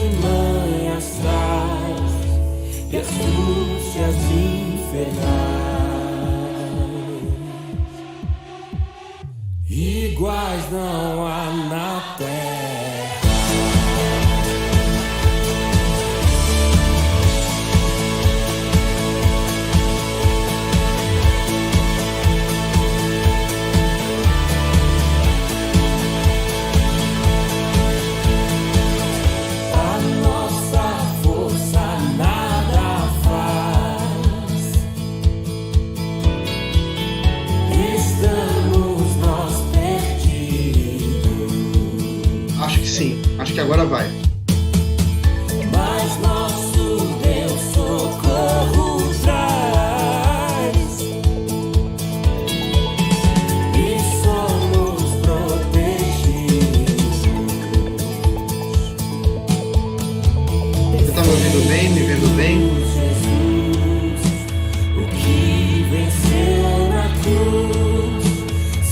artimanhas traz e astúcias infernais. Iguais não há na terra. A nossa força nada faz. Estamos nós perdidos. Acho que sim. Acho que agora vai. Mas nosso Deus socorro traz e somos protegidos. Você tá me ouvindo bem? Me vendo bem? Jesus, o que venceu na cruz,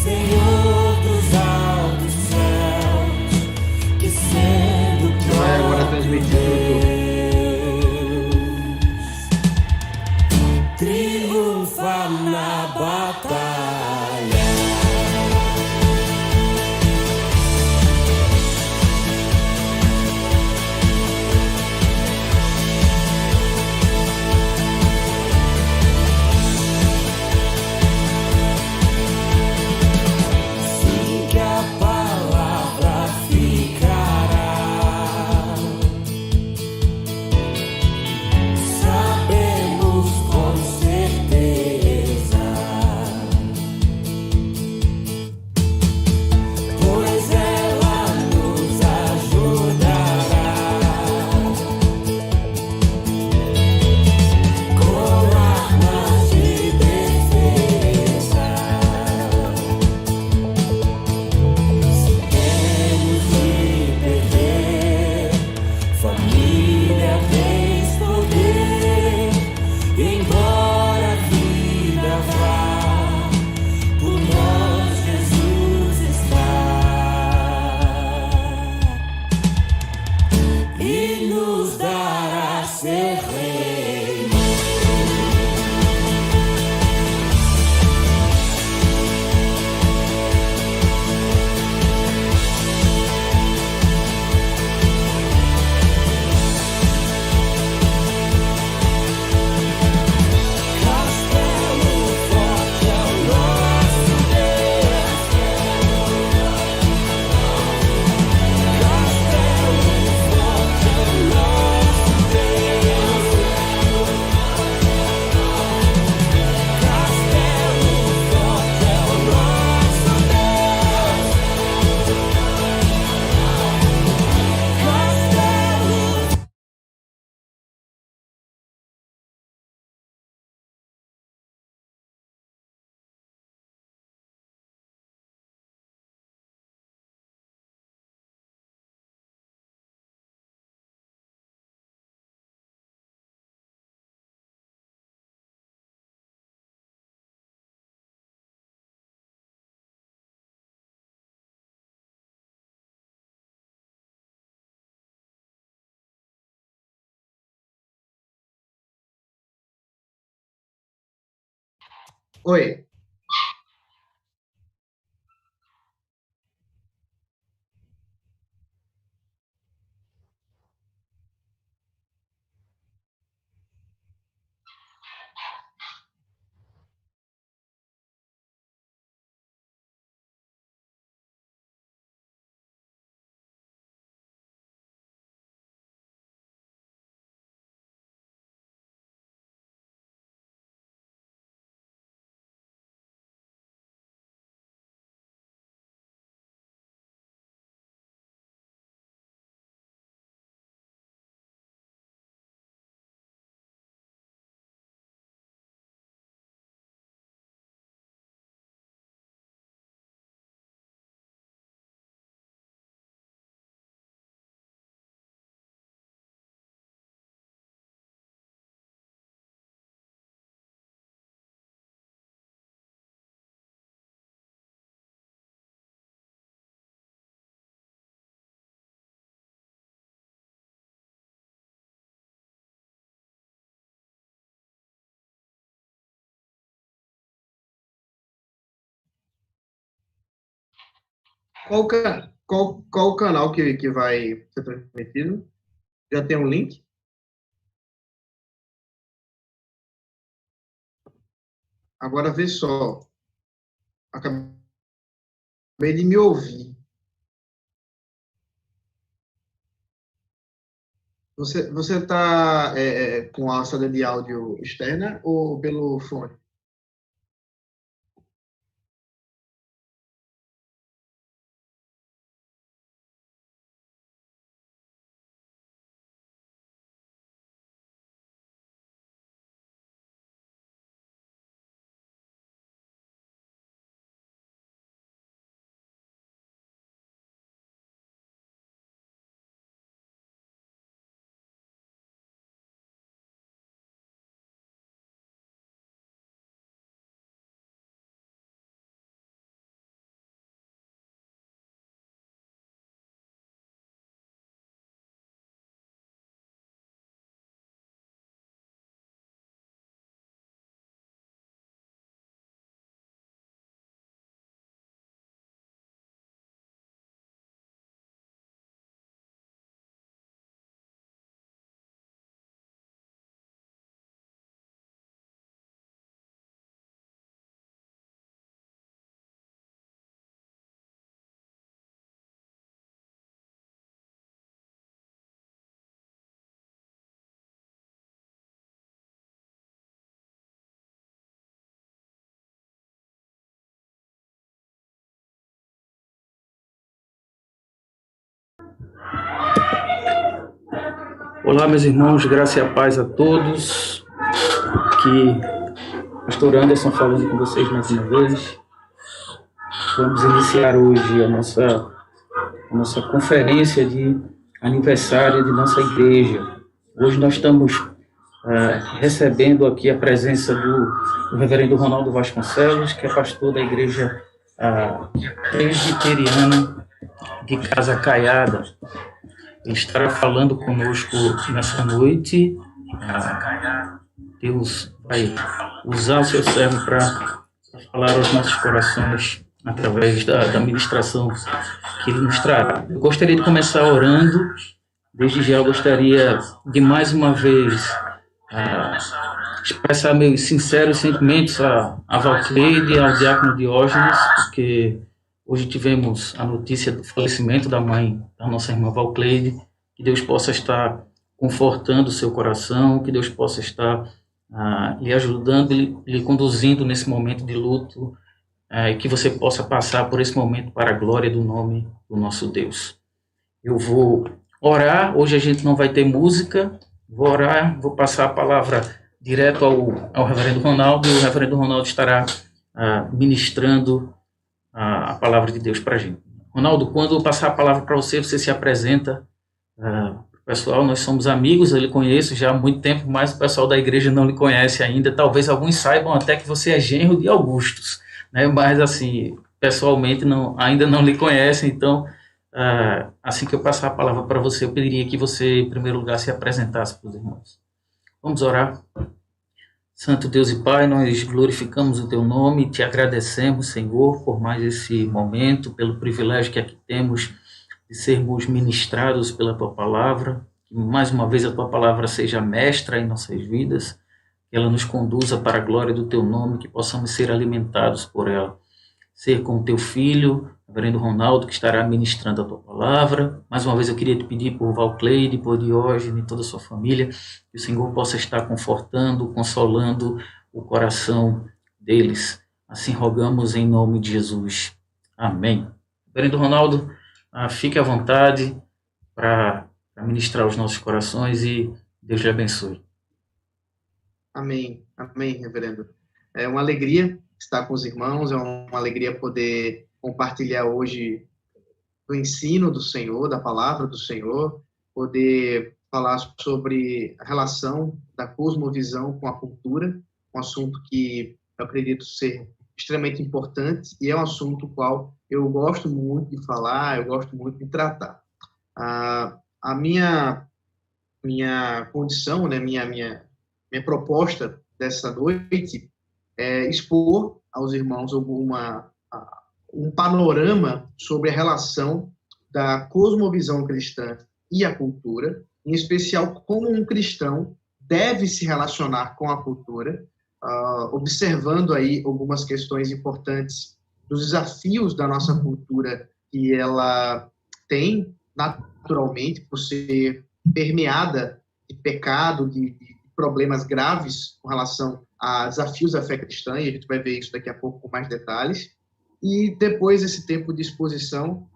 Senhor dos altos céus, que sendo Vai agora transmitir pro YouTube. triunfa na batalha. Sim, que a palavra ficará. Sabemos com certeza, pois ela nos ajudará com armas de defesa. Se temos de perder, família tens poder, embora a vida vá, por nós Jesus está e nos dará seu reino. Castelo forte é o nosso Deus. Castelo forte é o nosso Deus. Castelo forte é o nosso Deus. Castelo Oi. Qual o canal que vai ser transmitido? Já tem um link? Agora vê só. Acabei de me ouvir. Você está com a saída de áudio externa ou pelo fone? Olá, meus irmãos, graça e a paz a todos. Que Pastor Anderson falando com vocês mais uma vez. Vamos iniciar hoje a nossa conferência de aniversário de nossa igreja. Hoje nós estamos recebendo aqui a presença do reverendo Ronaldo Vasconcelos, que é pastor da igreja presbiteriana de Casa Caiada. Ele estará falando conosco nessa noite. Deus vai usar o seu servo para falar aos nossos corações através da ministração que ele nos trará. Eu gostaria de começar orando. Desde já eu gostaria de mais uma vez expressar meus sinceros sentimentos a Valcleide e ao diácono Diógenes, porque hoje tivemos a notícia do falecimento da mãe da nossa irmã Valcleide. Que Deus possa estar confortando o seu coração, que Deus possa estar lhe ajudando, lhe conduzindo nesse momento de luto, e que você possa passar por esse momento para a glória do nome do nosso Deus. Eu vou orar, hoje a gente não vai ter música, vou orar, vou passar a palavra direto ao reverendo Ronaldo, e o reverendo Ronaldo estará ministrando a palavra de Deus para a gente. Ronaldo, quando eu passar a palavra para você, você se apresenta. Pessoal, nós somos amigos, eu lhe conheço já há muito tempo, mas o pessoal da igreja não lhe conhece ainda. Talvez alguns saibam até que você é genro de Augustus, né? Mas assim, pessoalmente ainda não lhe conhecem. Então, assim que eu passar a palavra para você, eu pediria que você, em primeiro lugar, se apresentasse para os irmãos. Vamos orar. Santo Deus e Pai, nós glorificamos o Teu nome e te agradecemos, Senhor, por mais esse momento, pelo privilégio que aqui temos de sermos ministrados pela Tua Palavra, que mais uma vez a Tua Palavra seja mestra em nossas vidas, que ela nos conduza para a glória do Teu nome, que possamos ser alimentados por ela. Ser com o Teu Filho, o reverendo Ronaldo, que estará ministrando a Tua Palavra. Mais uma vez eu queria te pedir por Valcleide, por Diógenes e toda a sua família, que o Senhor possa estar confortando, consolando o coração deles. Assim rogamos em nome de Jesus. Amém. Reverendo Ronaldo, fique à vontade para ministrar os nossos corações e Deus lhe abençoe. Amém, amém, reverendo. É uma alegria estar com os irmãos, é uma alegria poder compartilhar hoje do ensino do Senhor, da palavra do Senhor, poder falar sobre a relação da cosmovisão com a cultura, um assunto que eu acredito ser extremamente importante e é um assunto qual eu gosto muito de falar, eu gosto muito de tratar. A minha condição, né, minha proposta dessa noite é expor aos irmãos um panorama sobre a relação da cosmovisão cristã e a cultura, em especial como um cristão deve se relacionar com a cultura, observando aí algumas questões importantes dos desafios da nossa cultura que ela tem naturalmente por ser permeada de pecado, de problemas graves com relação a desafios da fé cristã, e a gente vai ver isso daqui a pouco com mais detalhes. E depois desse tempo de exposição,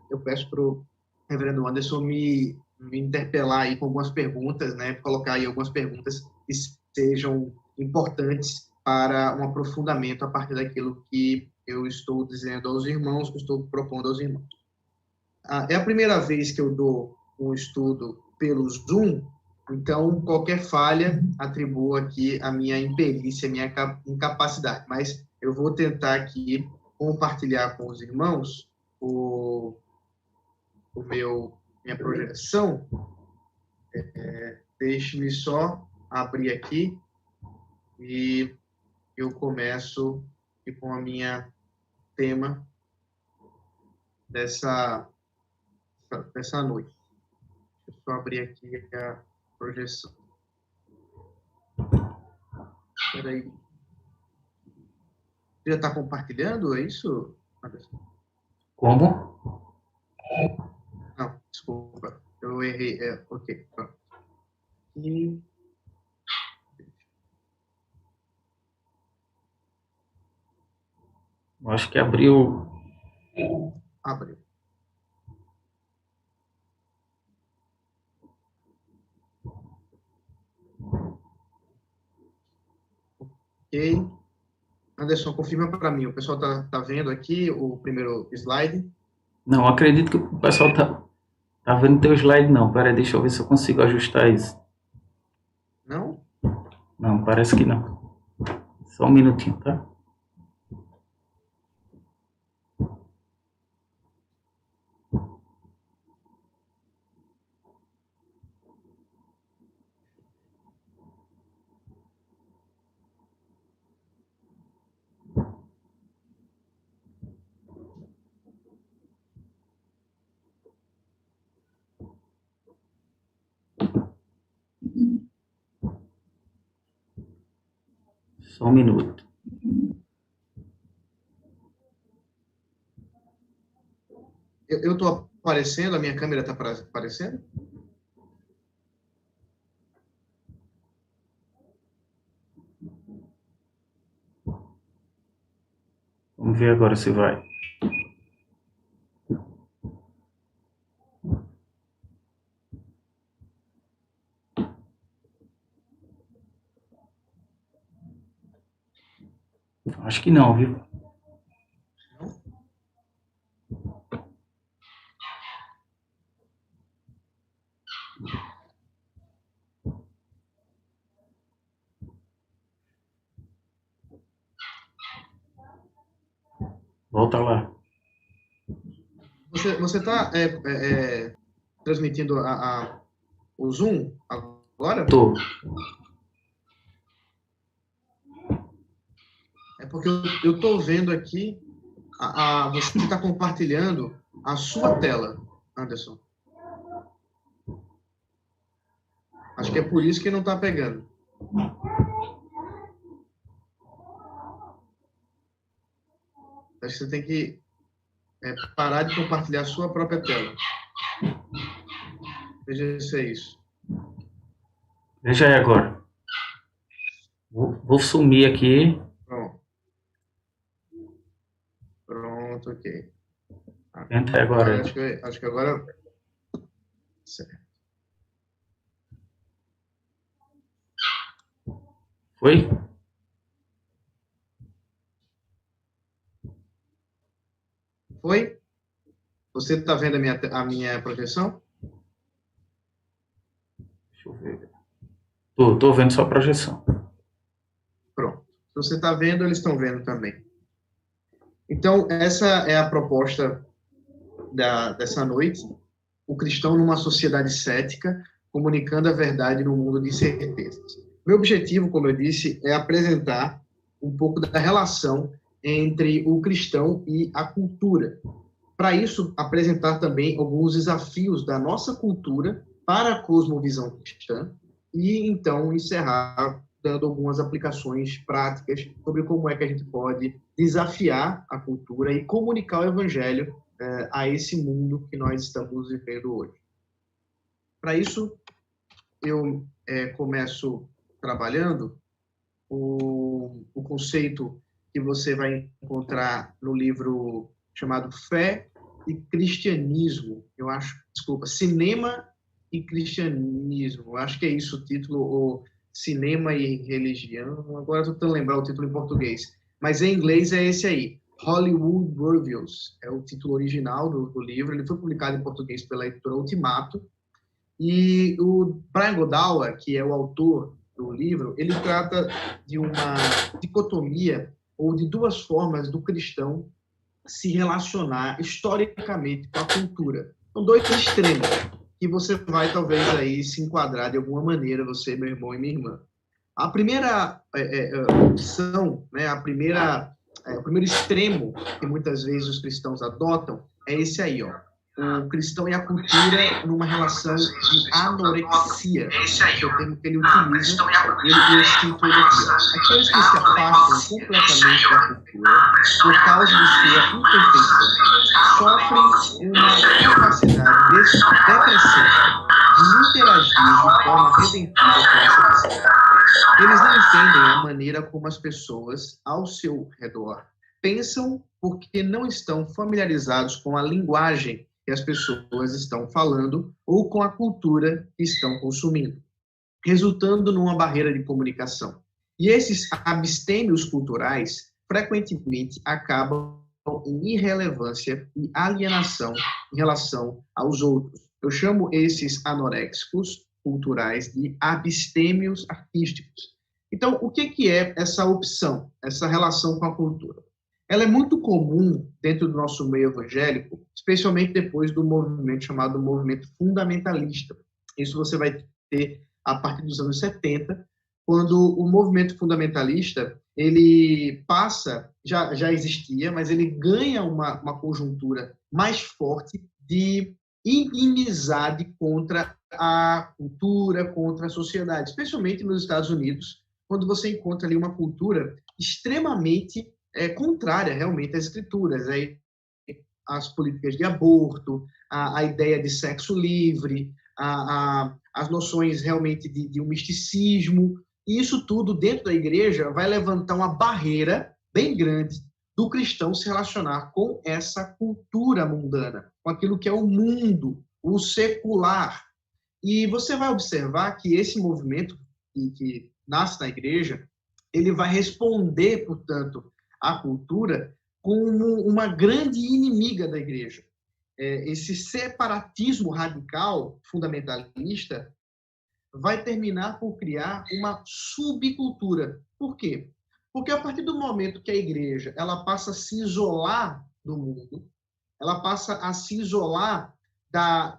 eu peço para o reverendo Anderson me interpelar aí com algumas perguntas, né, colocar aí algumas perguntas que sejam importantes para um aprofundamento a partir daquilo que eu estou dizendo aos irmãos, que eu estou propondo aos irmãos. É a primeira vez que eu dou um estudo pelo Zoom, então qualquer falha atribuo aqui a minha imperícia, a minha incapacidade, mas eu vou tentar aqui compartilhar com os irmãos minha projeção. Deixe-me só abrir aqui e eu começo com a minha tema dessa noite. Deixa eu só abrir aqui a projeção. Espera aí. Você já está compartilhando, é isso, Anderson? Como? Não, desculpa. Eu errei. Ok. Pronto. E... Acho que abriu. Abriu. Ok. Anderson, confirma para mim. O pessoal tá vendo aqui o primeiro slide? Não, acredito que o pessoal tá vendo teu slide, não. Peraí, deixa eu ver se eu consigo ajustar isso. Não? Não, parece que não. Só um minutinho, tá? Só um minuto. Eu estou aparecendo? A minha câmera está aparecendo? Vamos ver agora se vai. Acho que não, viu? Volta lá. Você está transmitindo o Zoom agora? Tô. É porque eu estou vendo aqui, você está compartilhando a sua tela, Anderson. Acho que é por isso que não está pegando. Acho que você tem que parar de compartilhar a sua própria tela. Veja se é isso. Veja aí agora. Vou sumir aqui. Pronto, ok. Entra agora. Acho que agora... Certo. Foi? Foi? Você está vendo a minha projeção? Deixa eu ver. Tô vendo só a projeção. Pronto. Se você está vendo, eles estão vendo também. Então, essa é a proposta dessa noite. O cristão numa sociedade cética, comunicando a verdade no mundo de incertezas. Meu objetivo, como eu disse, é apresentar um pouco da relação entre o cristão e a cultura. Para isso, apresentar também alguns desafios da nossa cultura para a cosmovisão cristã e, então, encerrar dando algumas aplicações práticas sobre como é que a gente pode desafiar a cultura e comunicar o evangelho a esse mundo que nós estamos vivendo hoje. Para isso, eu começo trabalhando o conceito que você vai encontrar no livro chamado Fé e Cristianismo. Eu acho, desculpa, Cinema e Cristianismo. Eu acho que é isso o título, ou Cinema e Religião. Agora estou tentando lembrar o título em português. Mas em inglês é esse aí, Hollywood Reviews. É o título original do livro. Ele foi publicado em português pela editora Ultimato. E o Brian Godawa, que é o autor do livro, ele trata de uma dicotomia ou de duas formas do cristão se relacionar historicamente com a cultura. São dois extremos que você vai talvez aí se enquadrar de alguma maneira, você, meu irmão e minha irmã. A primeira opção, né, o primeiro extremo que muitas vezes os cristãos adotam é esse aí, ó. O cristão e a cultura numa relação de anorexia, que é o termo que ele utiliza, e eu cito ele aqui, ó. Aqueles que se afastam completamente da cultura por causa de sua imperfeição sofrem uma capacidade decrescente de interagir de forma redentiva com essa necessidade. Eles não entendem a maneira como as pessoas ao seu redor pensam porque não estão familiarizados com a linguagem que as pessoas estão falando ou com a cultura que estão consumindo, resultando numa barreira de comunicação. E esses abstêmios culturais frequentemente acabam em irrelevância e alienação em relação aos outros. Eu chamo esses anoréxicos culturais de abstêmios artísticos. Então, o que é essa opção, essa relação com a cultura? Ela é muito comum dentro do nosso meio evangélico, especialmente depois do movimento chamado movimento fundamentalista. Isso você vai ter a partir dos anos 70, quando o movimento fundamentalista, ele passa, já existia, mas ele ganha uma conjuntura mais forte de inimizade contra a cultura, contra a sociedade, especialmente nos Estados Unidos, quando você encontra ali uma cultura extremamente contrária realmente às escrituras, às políticas de aborto, a ideia de sexo livre, as noções realmente de um misticismo, e isso tudo dentro da igreja vai levantar uma barreira bem grande do cristão se relacionar com essa cultura mundana, com aquilo que é o mundo, o secular. E você vai observar que esse movimento que nasce na igreja, ele vai responder, portanto, à cultura como uma grande inimiga da igreja. Esse separatismo radical, fundamentalista, vai terminar por criar uma subcultura. Por quê? Porque a partir do momento que a igreja ela passa a se isolar do mundo, ela passa a se isolar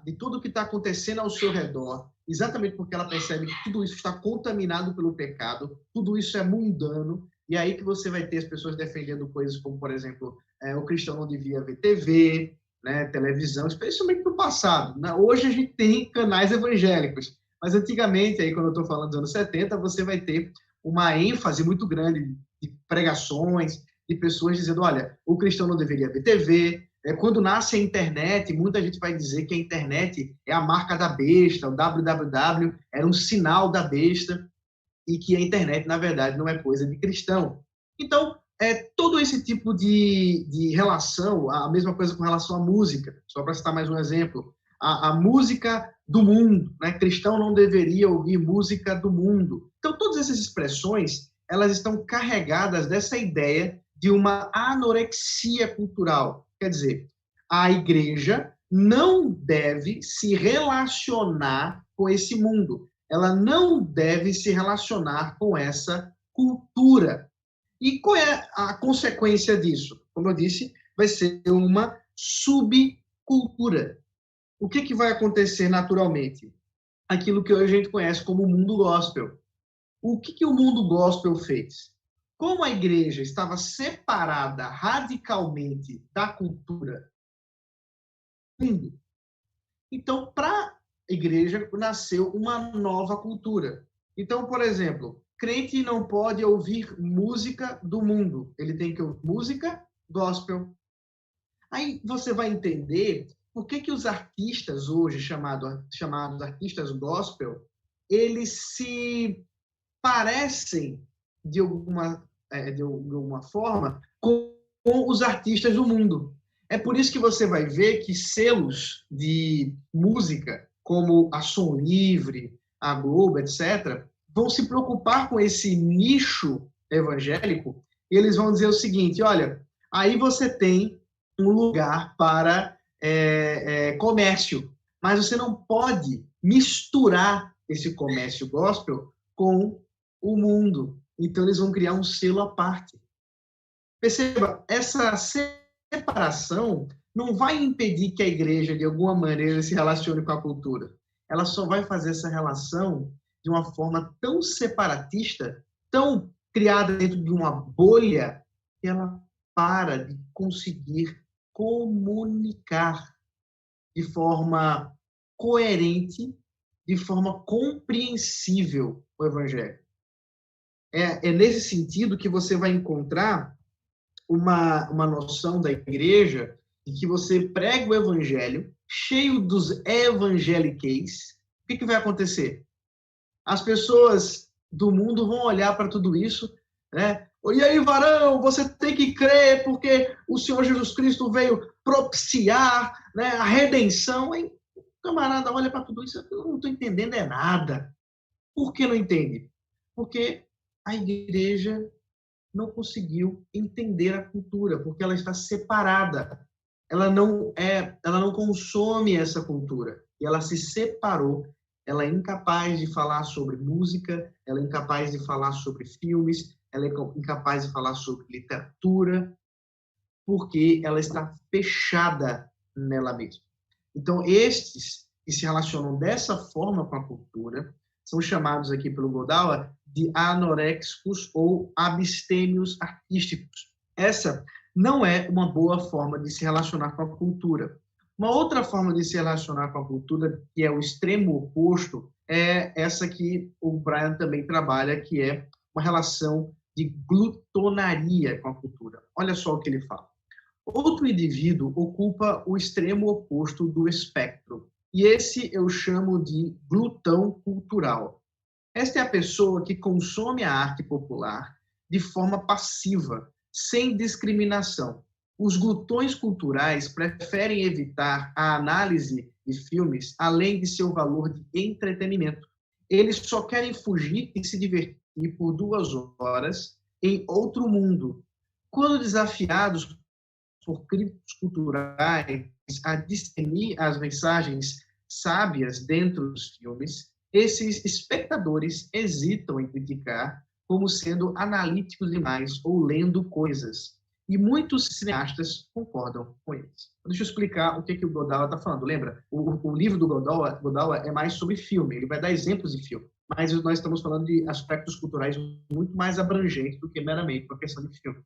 de tudo que está acontecendo ao seu redor, exatamente porque ela percebe que tudo isso está contaminado pelo pecado, tudo isso é mundano, e aí que você vai ter as pessoas defendendo coisas como, por exemplo, o cristão não devia ver TV, né, televisão, especialmente no passado. Hoje a gente tem canais evangélicos, mas antigamente, aí, quando eu estou falando dos anos 70, você vai ter uma ênfase muito grande de pregações, de pessoas dizendo, olha, o cristão não deveria ver TV. Quando nasce a internet, muita gente vai dizer que a internet é a marca da besta, o www era um sinal da besta, e que a internet, na verdade, não é coisa de cristão. Então, todo esse tipo de relação, a mesma coisa com relação à música, só para citar mais um exemplo, a música do mundo, né? Cristão não deveria ouvir música do mundo. Então, todas essas expressões, elas estão carregadas dessa ideia de uma anorexia cultural. Quer dizer, a igreja não deve se relacionar com esse mundo. Ela não deve se relacionar com essa cultura. E qual é a consequência disso? Como eu disse, vai ser uma subcultura. O que vai acontecer naturalmente? Aquilo que hoje a gente conhece como mundo gospel. O que o mundo gospel fez? Como a igreja estava separada radicalmente da cultura do mundo, então, para a igreja, nasceu uma nova cultura. Então, por exemplo, crente não pode ouvir música do mundo, ele tem que ouvir música gospel. Aí você vai entender por que os artistas hoje, chamados artistas gospel, eles se parecem de alguma forma com os artistas do mundo. É por isso que você vai ver que selos de música, como a Som Livre, a Globo, etc., vão se preocupar com esse nicho evangélico e eles vão dizer o seguinte: olha, aí você tem um lugar para comércio, mas você não pode misturar esse comércio gospel com o mundo. Então, eles vão criar um selo à parte. Perceba, essa separação não vai impedir que a igreja, de alguma maneira, se relacione com a cultura. Ela só vai fazer essa relação de uma forma tão separatista, tão criada dentro de uma bolha, que ela para de conseguir comunicar de forma coerente, de forma compreensível o evangelho. É nesse sentido que você vai encontrar uma noção da igreja de que você prega o evangelho cheio dos evangeliqueis. O que vai acontecer? As pessoas do mundo vão olhar para tudo isso, né? E aí, varão, você tem que crer porque o Senhor Jesus Cristo veio propiciar, né, a redenção. Aí, o camarada olha para tudo isso, eu não estou entendendo nada. Por que não entende? Porque a igreja não conseguiu entender a cultura, porque ela está separada. Ela não consome essa cultura. E ela se separou. Ela é incapaz de falar sobre música, ela é incapaz de falar sobre filmes, ela é incapaz de falar sobre literatura, porque ela está fechada nela mesma. Então, estes que se relacionam dessa forma com a cultura são chamados aqui pelo Godawa de anorexicos ou abstêmios artísticos. Essa não é uma boa forma de se relacionar com a cultura. Uma outra forma de se relacionar com a cultura, que é o extremo oposto, é essa que o Brian também trabalha, que é uma relação de glutonaria com a cultura. Olha só o que ele fala. Outro indivíduo ocupa o extremo oposto do espectro, e esse eu chamo de glutão cultural. Esta é a pessoa que consome a arte popular de forma passiva, sem discriminação. Os glutões culturais preferem evitar a análise de filmes além de seu valor de entretenimento. Eles só querem fugir e se divertir por 2 horas em outro mundo. Quando desafiados por críticos culturais a discernir as mensagens sábias dentro dos filmes, esses espectadores hesitam em criticar como sendo analíticos demais ou lendo coisas. E muitos cineastas concordam com eles. Deixa eu explicar o que o Godawa está falando. Lembra? O livro do Godawa é mais sobre filme, ele vai dar exemplos de filme. Mas nós estamos falando de aspectos culturais muito mais abrangentes do que meramente uma questão de filme.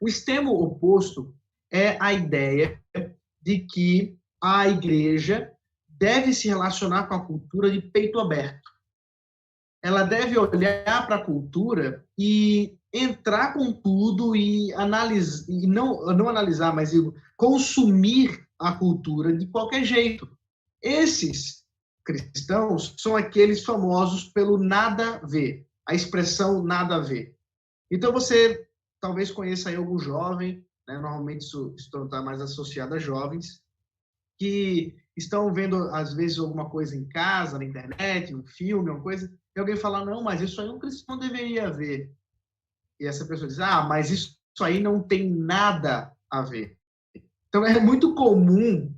O extremo oposto é a ideia de que a igreja deve se relacionar com a cultura de peito aberto. Ela deve olhar para a cultura e entrar com tudo e analisar, e não analisar, mas consumir a cultura de qualquer jeito. Esses cristãos são aqueles famosos pelo nada a ver, a expressão nada a ver. Então você talvez conheça aí algum jovem, né? Normalmente isso está mais associado a jovens, que estão vendo, às vezes, alguma coisa em casa, na internet, um filme, uma coisa, e alguém fala, não, mas isso aí um cristão deveria ver. E essa pessoa diz, mas isso aí não tem nada a ver. Então, é muito comum,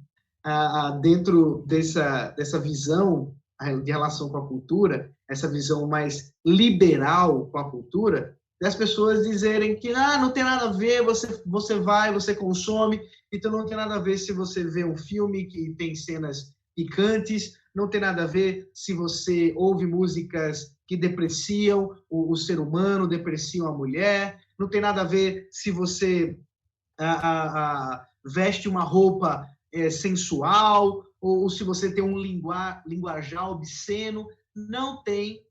dentro dessa visão de relação com a cultura, essa visão mais liberal com a cultura, das pessoas dizerem que não tem nada a ver, você vai, você consome, então não tem nada a ver se você vê um filme que tem cenas picantes, não tem nada a ver se você ouve músicas que depreciam o ser humano, depreciam a mulher, não tem nada a ver se você veste uma roupa sensual, ou se você tem um linguajar obsceno, não tem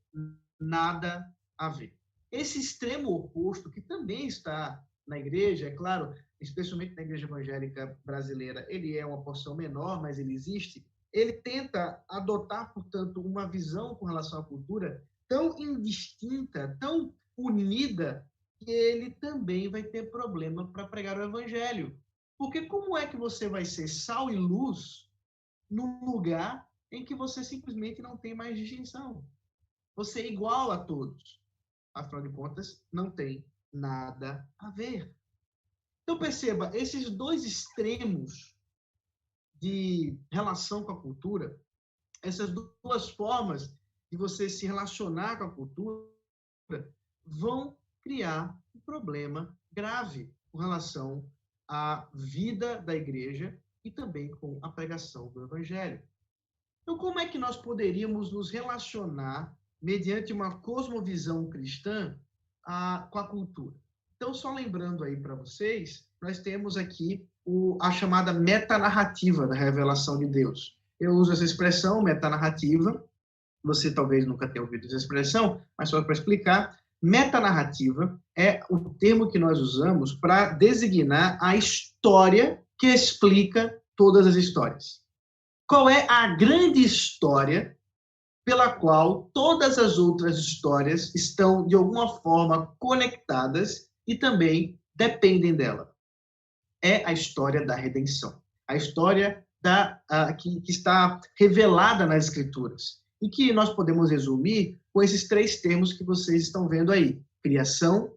nada a ver. Esse extremo oposto, que também está na igreja, é claro, especialmente na igreja evangélica brasileira, ele é uma porção menor, mas ele existe, ele tenta adotar, portanto, uma visão com relação à cultura tão indistinta, tão unida, que ele também vai ter problema para pregar o evangelho. Porque como é que você vai ser sal e luz num lugar em que você simplesmente não tem mais distinção? Você é igual a todos. Afinal de contas, não tem nada a ver. Então, perceba, esses dois extremos de relação com a cultura, essas duas formas de você se relacionar com a cultura, vão criar um problema grave com relação à vida da igreja e também com a pregação do evangelho. Então, como é que nós poderíamos nos relacionar mediante uma cosmovisão cristã com a cultura? Então, só lembrando aí para vocês, nós temos aqui a chamada metanarrativa da revelação de Deus. Eu uso essa expressão, metanarrativa, você talvez nunca tenha ouvido essa expressão, mas só para explicar, metanarrativa é o termo que nós usamos para designar a história que explica todas as histórias. Qual é a grande história pela qual todas as outras histórias estão, de alguma forma, conectadas e também dependem dela? É a história da redenção. A história que está revelada nas Escrituras. E que nós podemos resumir com esses três termos que vocês estão vendo aí: criação,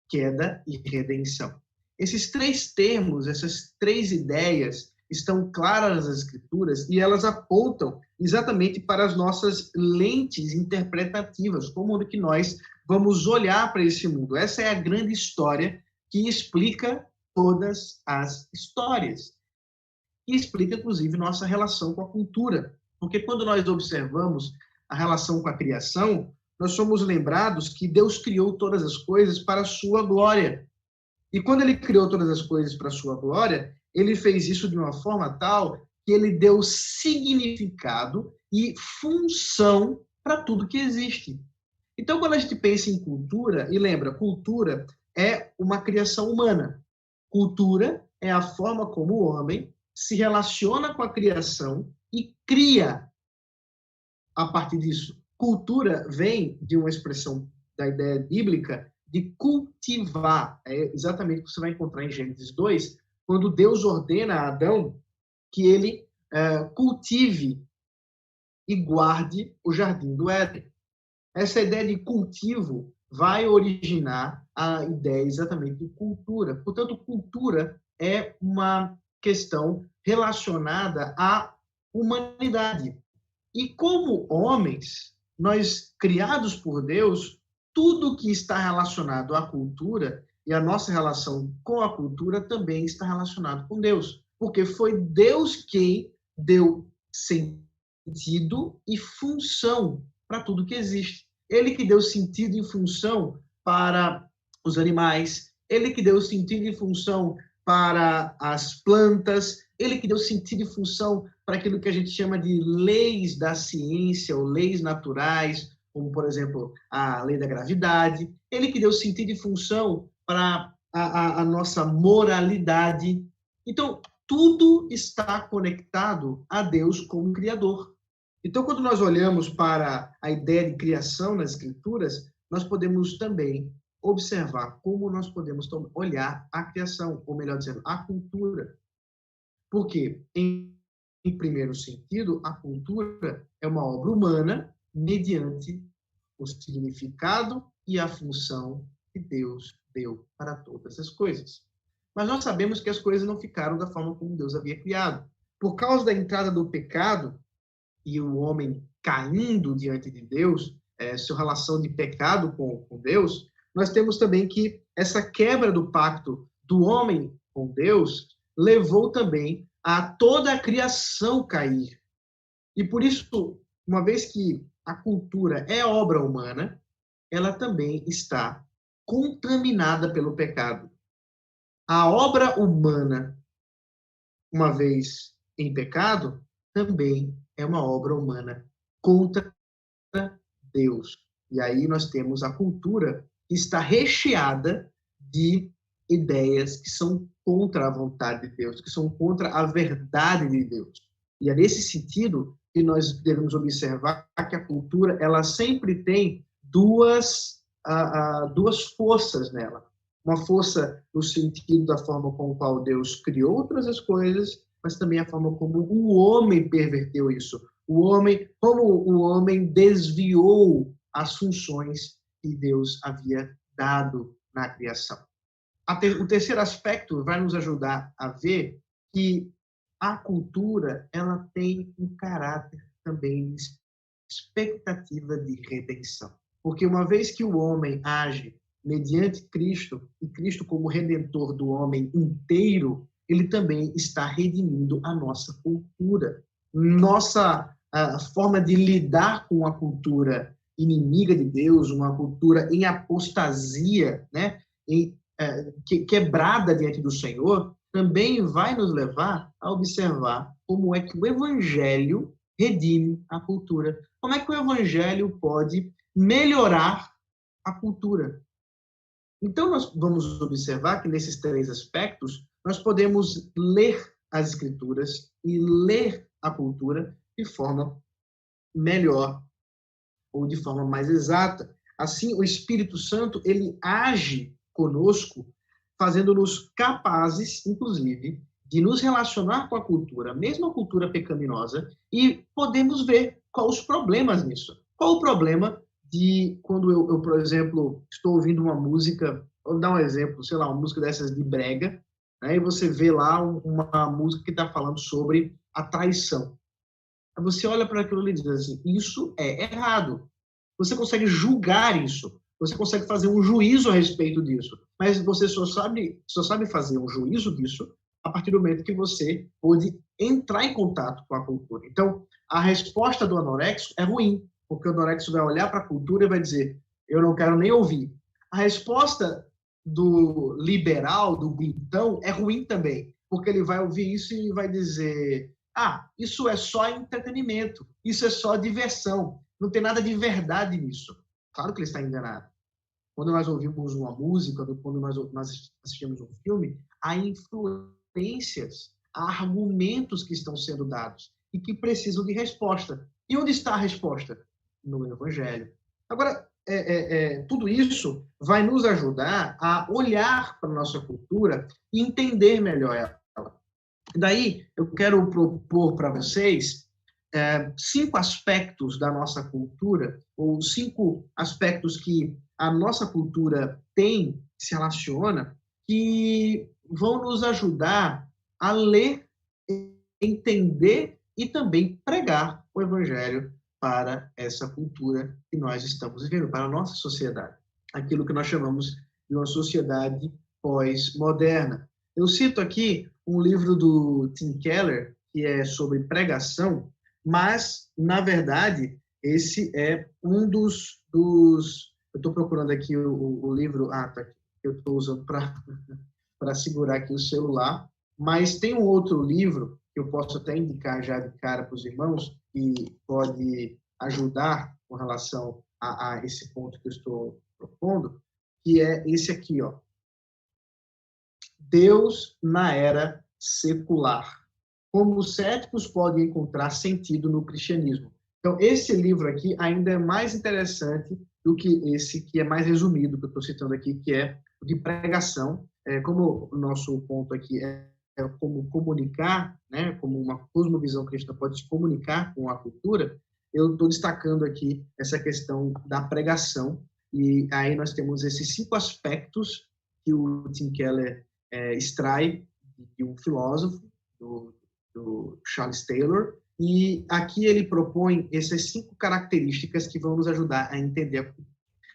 queda e redenção. Esses três termos, essas três ideias, estão claras nas Escrituras e elas apontam exatamente para as nossas lentes interpretativas, como que nós vamos olhar para esse mundo. Essa é a grande história que explica todas as histórias. E explica, inclusive, nossa relação com a cultura. Porque quando nós observamos a relação com a criação, nós somos lembrados que Deus criou todas as coisas para a sua glória. E quando ele criou todas as coisas para a sua glória, ele fez isso de uma forma tal que ele deu significado e função para tudo que existe. Então, quando a gente pensa em cultura, e lembra, cultura é uma criação humana. Cultura é a forma como o homem se relaciona com a criação e cria a partir disso. Cultura vem de uma expressão da ideia bíblica de cultivar. É exatamente o que você vai encontrar em Gênesis 2, quando Deus ordena a Adão que ele cultive e guarde o jardim do Éden. Essa ideia de cultivo vai originar a ideia exatamente de cultura. Portanto, cultura é uma questão relacionada à humanidade. E como homens, nós criados por Deus, tudo que está relacionado à cultura e a nossa relação com a cultura também está relacionado com Deus. Porque foi Deus quem deu sentido e função para tudo que existe. Ele que deu sentido e função para os animais, ele que deu sentido e função para as plantas, ele que deu sentido e função para aquilo que a gente chama de leis da ciência ou leis naturais, como, por exemplo, a lei da gravidade, ele que deu sentido e função para a nossa moralidade. Então, tudo está conectado a Deus como Criador. Então, quando nós olhamos para a ideia de criação nas Escrituras, nós podemos também observar como nós podemos olhar a criação, ou melhor dizendo, a cultura. Porque, em primeiro sentido, a cultura é uma obra humana mediante o significado e a função que Deus deu para todas as coisas. Mas nós sabemos que as coisas não ficaram da forma como Deus havia criado. Por causa da entrada do pecado e o homem caindo diante de Deus, sua relação de pecado com Deus, nós temos também que essa quebra do pacto do homem com Deus levou também a toda a criação cair. E por isso, uma vez que a cultura é obra humana, ela também está contaminada pelo pecado. A obra humana, uma vez em pecado, também é uma obra humana contra Deus. E aí nós temos a cultura que está recheada de ideias que são contra a vontade de Deus, que são contra a verdade de Deus. E é nesse sentido que nós devemos observar que a cultura ela sempre tem duas forças nela. Uma força no sentido da forma com a qual Deus criou todas as coisas, mas também a forma como o homem perverteu isso. Como o homem desviou as funções que Deus havia dado na criação. O terceiro aspecto vai nos ajudar a ver que a cultura ela tem um caráter também de expectativa de redenção. Porque uma vez que o homem age mediante Cristo, e Cristo como redentor do homem inteiro, ele também está redimindo a nossa cultura. Nossa forma de lidar com a cultura inimiga de Deus, uma cultura em apostasia, né? Quebrada diante do Senhor, também vai nos levar a observar como é que o Evangelho redime a cultura. Como é que o Evangelho pode melhorar a cultura? Então, nós vamos observar que nesses três aspectos, nós podemos ler as Escrituras e ler a cultura de forma melhor ou de forma mais exata. Assim, o Espírito Santo, ele age conosco, fazendo-nos capazes, inclusive, de nos relacionar com a cultura, mesmo a cultura pecaminosa, e podemos ver quais os problemas nisso. Qual o problema de quando eu, por exemplo, estou ouvindo uma música, vou dar um exemplo, sei lá, uma música dessas de brega, né, e você vê lá uma música que está falando sobre a traição. Aí você olha para aquilo e diz assim, isso é errado. Você consegue julgar isso, você consegue fazer um juízo a respeito disso, mas você só sabe fazer um juízo disso a partir do momento que você pode entrar em contato com a cultura. Então, a resposta do anorexo é ruim, porque o anorexo vai olhar para a cultura e vai dizer, eu não quero nem ouvir. A resposta do liberal, do glutão, é ruim também, porque ele vai ouvir isso e vai dizer, isso é só entretenimento, isso é só diversão, não tem nada de verdade nisso. Claro que ele está enganado. Quando nós ouvimos uma música, quando nós assistimos um filme, há influências, há argumentos que estão sendo dados e que precisam de resposta. E onde está a resposta? No Evangelho. Agora, tudo isso vai nos ajudar a olhar para a nossa cultura e entender melhor ela. Daí, eu quero propor para vocês 5 aspectos da nossa cultura, ou 5 aspectos que a nossa cultura tem, se relaciona, que vão nos ajudar a ler, entender e também pregar o Evangelho para essa cultura que nós estamos vivendo, para a nossa sociedade. Aquilo que nós chamamos de uma sociedade pós-moderna. Eu cito aqui um livro do Tim Keller, que é sobre pregação, mas, na verdade, esse é um dos eu estou procurando aqui o livro, tá aqui, que eu estou usando para segurar aqui o celular, mas tem um outro livro que eu posso até indicar já de cara para os irmãos, que pode ajudar com relação a esse ponto que eu estou propondo, que é esse aqui, ó. Deus na Era Secular. Como os céticos podem encontrar sentido no cristianismo. Então, esse livro aqui ainda é mais interessante do que esse que é mais resumido, que eu estou citando aqui, que é o de pregação. Como o nosso ponto aqui é como comunicar, né, como uma cosmovisão cristã pode se comunicar com a cultura, eu estou destacando aqui essa questão da pregação, e aí nós temos esses 5 aspectos que o Tim Keller extrai de um filósofo, do Charles Taylor, e aqui ele propõe essas 5 características que vão nos ajudar a entender a cultura.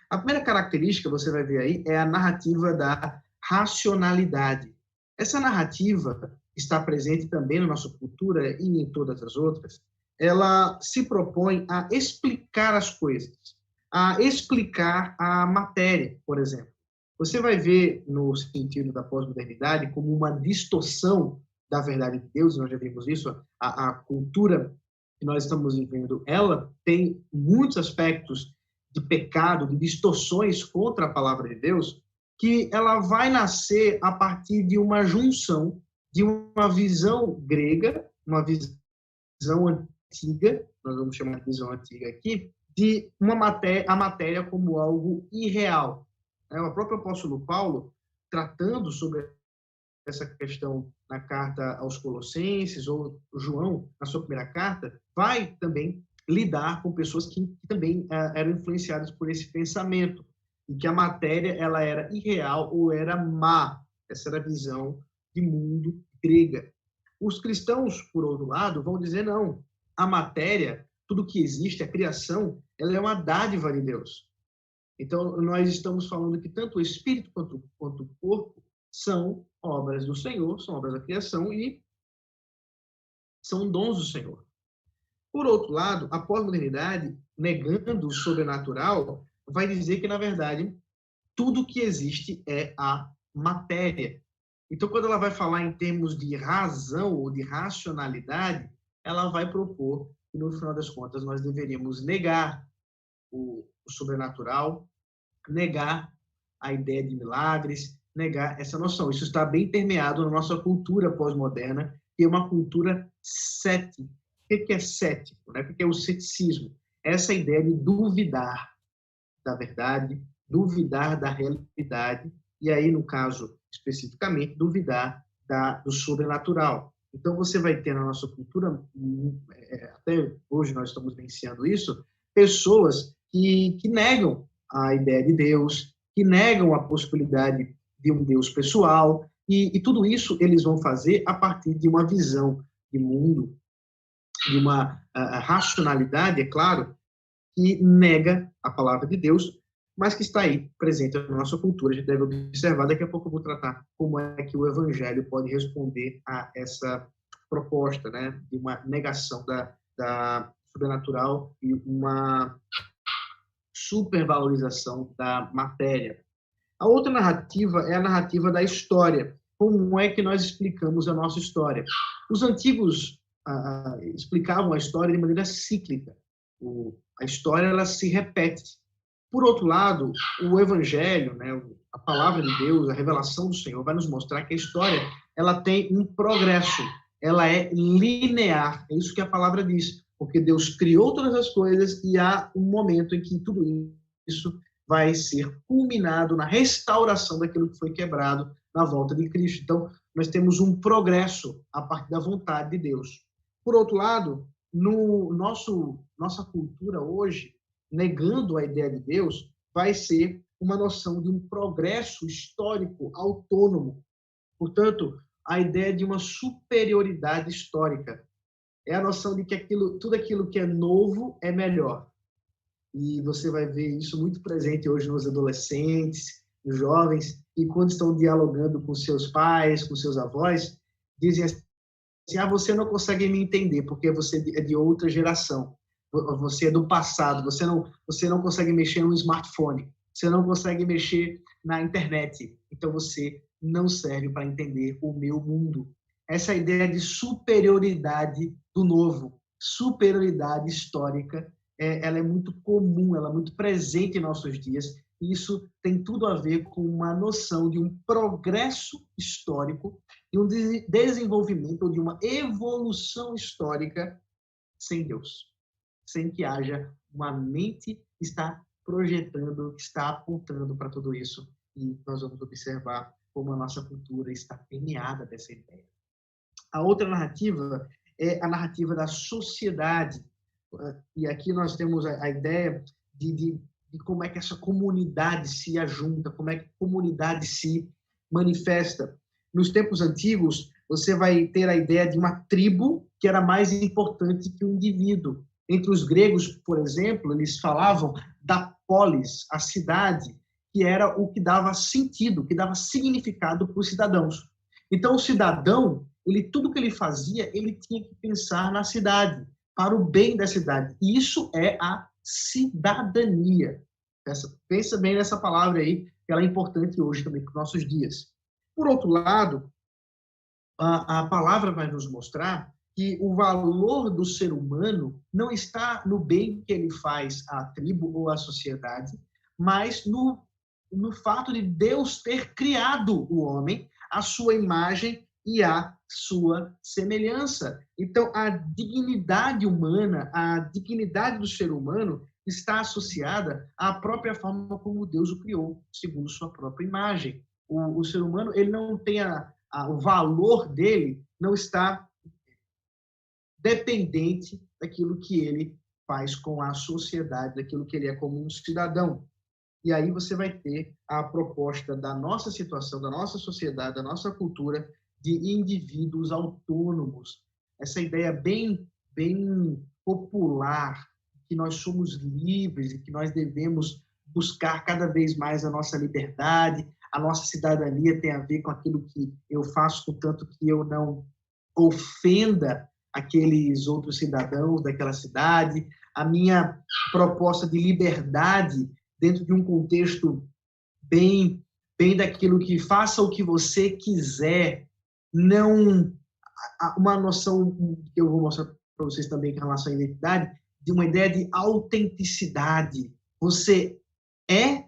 A primeira característica, você vai ver aí, é a narrativa da racionalidade. Essa narrativa está presente também na nossa cultura e em todas as outras. ela se propõe a explicar as coisas, a explicar a matéria, por exemplo. Você vai ver, no sentido da pós-modernidade, como uma distorção da verdade de Deus, nós já vimos isso, a cultura que nós estamos vivendo, ela tem muitos aspectos de pecado, de distorções contra a palavra de Deus, que ela vai nascer a partir de uma junção de uma visão grega, uma visão antiga, nós vamos chamar de visão antiga aqui, de a matéria como algo irreal. O próprio apóstolo Paulo, tratando sobre essa questão na carta aos Colossenses, ou João, na sua primeira carta, vai também lidar com pessoas que também eram influenciadas por esse pensamento, em que a matéria ela era irreal ou era má. Essa era a visão de mundo grega. Os cristãos, por outro lado, vão dizer não. A matéria, tudo que existe, a criação, ela é uma dádiva de Deus. Então, nós estamos falando que tanto o espírito quanto o corpo são obras do Senhor, são obras da criação e são dons do Senhor. Por outro lado, a pós-modernidade, negando o sobrenatural, vai dizer que, na verdade, tudo que existe é a matéria. Então, quando ela vai falar em termos de razão ou de racionalidade, ela vai propor que, no final das contas, nós deveríamos negar o sobrenatural, negar a ideia de milagres, negar essa noção. Isso está bem permeado na nossa cultura pós-moderna, que é uma cultura cética. O que é cético? Né? O que é o ceticismo? Essa ideia de duvidar da verdade, duvidar da realidade, e aí, no caso, especificamente, duvidar do sobrenatural. Então, você vai ter na nossa cultura, até hoje nós estamos vivenciando isso, pessoas que negam a ideia de Deus, que negam a possibilidade de um Deus pessoal, e tudo isso eles vão fazer a partir de uma visão de mundo, de uma racionalidade, é claro, que nega a palavra de Deus, mas que está aí presente na nossa cultura. A gente deve observar, daqui a pouco eu vou tratar como é que o evangelho pode responder a essa proposta, né, de uma negação da sobrenatural e uma supervalorização da matéria. A outra narrativa é a narrativa da história. Como é que nós explicamos a nossa história? Os antigos explicavam a história de maneira cíclica. A história ela se repete. Por outro lado, o Evangelho, né, a palavra de Deus, a revelação do Senhor, vai nos mostrar que a história ela tem um progresso, ela é linear. É isso que a palavra diz, porque Deus criou todas as coisas e há um momento em que tudo isso vai ser culminado na restauração daquilo que foi quebrado na volta de Cristo. Então, nós temos um progresso a partir da vontade de Deus. Por outro lado, nossa cultura hoje, negando a ideia de Deus, vai ser uma noção de um progresso histórico autônomo. Portanto, a ideia de uma superioridade histórica. É a noção de que tudo aquilo que é novo é melhor. E você vai ver isso muito presente hoje nos adolescentes, nos jovens, e quando estão dialogando com seus pais, com seus avós, dizem assim, você não consegue me entender, porque você é de outra geração. Você é do passado, você não consegue mexer no smartphone, você não consegue mexer na internet, então você não serve para entender o meu mundo. Essa ideia de superioridade do novo, superioridade histórica, ela é muito comum, ela é muito presente em nossos dias, e isso tem tudo a ver com uma noção de um progresso histórico, de um desenvolvimento, ou de uma evolução histórica sem Deus. Sem que haja uma mente que está projetando, que está apontando para tudo isso. E nós vamos observar como a nossa cultura está permeada dessa ideia. A outra narrativa é a narrativa da sociedade. E aqui nós temos a ideia de como é que essa comunidade se ajunta, como é que a comunidade se manifesta. Nos tempos antigos, você vai ter a ideia de uma tribo que era mais importante que o indivíduo. Entre os gregos, por exemplo, eles falavam da polis, a cidade, que era o que dava sentido, que dava significado para os cidadãos. Então, o cidadão, tudo que ele fazia, ele tinha que pensar na cidade. para o bem da cidade. Isso é a cidadania. Pensa bem nessa palavra aí, que ela é importante hoje também para os nossos dias. Por outro lado, a palavra vai nos mostrar que o valor do ser humano não está no bem que ele faz à tribo ou à sociedade, mas no fato de Deus ter criado o homem à sua imagem e à sua semelhança. Então, a dignidade humana, a dignidade do ser humano está associada à própria forma como Deus o criou, segundo sua própria imagem. O ser humano, ele não tem o valor dele não está dependente daquilo que ele faz com a sociedade, daquilo que ele é como um cidadão. E aí você vai ter a proposta da nossa situação, da nossa sociedade, da nossa cultura, de indivíduos autônomos. Essa ideia bem popular, que nós somos livres e que nós devemos buscar cada vez mais a nossa liberdade, a nossa cidadania tem a ver com aquilo que eu faço, contanto que eu não ofenda aqueles outros cidadãos daquela cidade, a minha proposta de liberdade dentro de um contexto bem daquilo que faça o que você quiser, não uma noção que eu vou mostrar para vocês também com relação à identidade, de uma ideia de autenticidade. Você é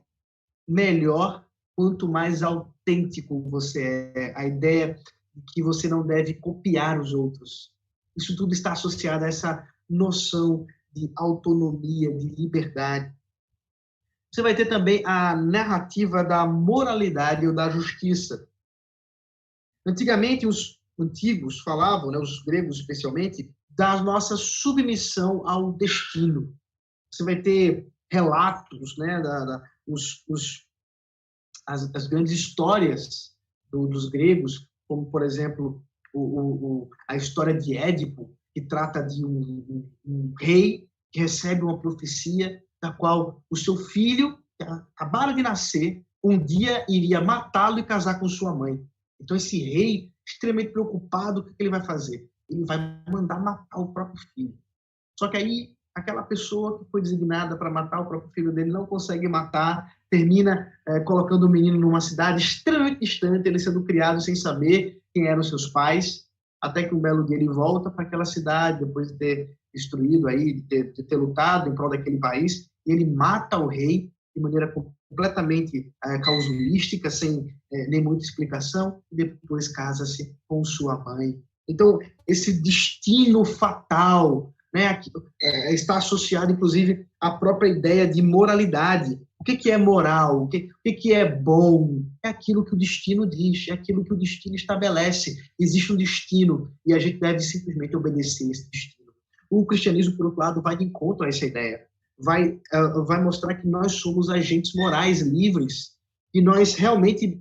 melhor quanto mais autêntico você é. A ideia de que você não deve copiar os outros. Isso tudo está associado a essa noção de autonomia, de liberdade. Você vai ter também a narrativa da moralidade ou da justiça. Antigamente, os antigos falavam, os gregos especialmente, da nossa submissão ao destino. Você vai ter relatos, as grandes histórias dos gregos, como, por exemplo, a história de Édipo, que trata de um rei que recebe uma profecia da qual o seu filho, que acabara de nascer, um dia iria matá-lo e casar com sua mãe. Então, esse rei, extremamente preocupado, o que ele vai fazer? Ele vai mandar matar o próprio filho. Só que aí, aquela pessoa que foi designada para matar o próprio filho dele não consegue matar, termina colocando o menino numa cidade extremamente distante, ele sendo criado sem saber quem eram seus pais, até que um belo dia ele volta para aquela cidade, depois de ter destruído, aí, de ter lutado em prol daquele país, e ele mata o rei de maneira completamente causalística, sem nem muita explicação, e depois casa-se com sua mãe. Então, esse destino fatal, está associado, inclusive, à própria ideia de moralidade. O que é moral? O que é bom? É aquilo que o destino diz, é aquilo que o destino estabelece. Existe um destino e a gente deve simplesmente obedecer esse destino. O cristianismo, por outro lado, vai de encontro a essa ideia. Vai mostrar que nós somos agentes morais livres e nós realmente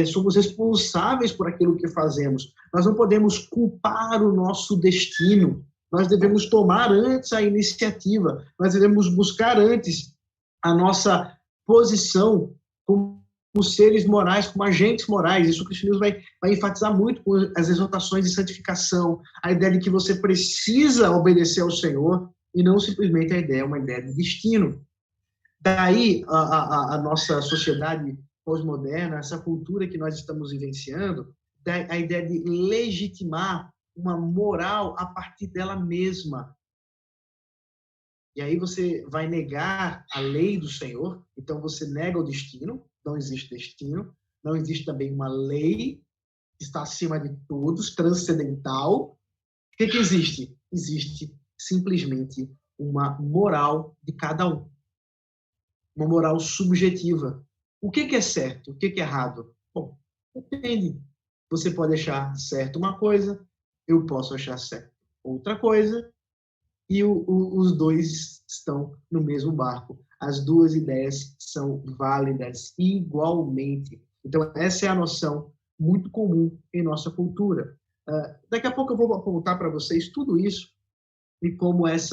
somos responsáveis por aquilo que fazemos. Nós não podemos culpar o nosso destino. Nós devemos tomar antes a iniciativa. Nós devemos buscar antes a nossa posição como seres morais, como agentes morais. Isso o cristianismo vai enfatizar muito com as exortações de santificação, a ideia de que você precisa obedecer ao Senhor e não simplesmente uma ideia de destino. Daí, a nossa sociedade pós-moderna, essa cultura que nós estamos vivenciando, a ideia de legitimar uma moral a partir dela mesma. E aí você vai negar a lei do Senhor, então você nega o destino, não existe destino, não existe também uma lei que está acima de todos, transcendental. O que existe? Existe simplesmente uma moral de cada um. Uma moral subjetiva. O que é certo? O que é errado? Bom, depende. Você pode achar certo uma coisa, eu posso achar certo outra coisa, e os dois estão no mesmo barco. As duas ideias são válidas igualmente. Então, essa é a noção muito comum em nossa cultura. Daqui a pouco eu vou apontar para vocês tudo isso e como essa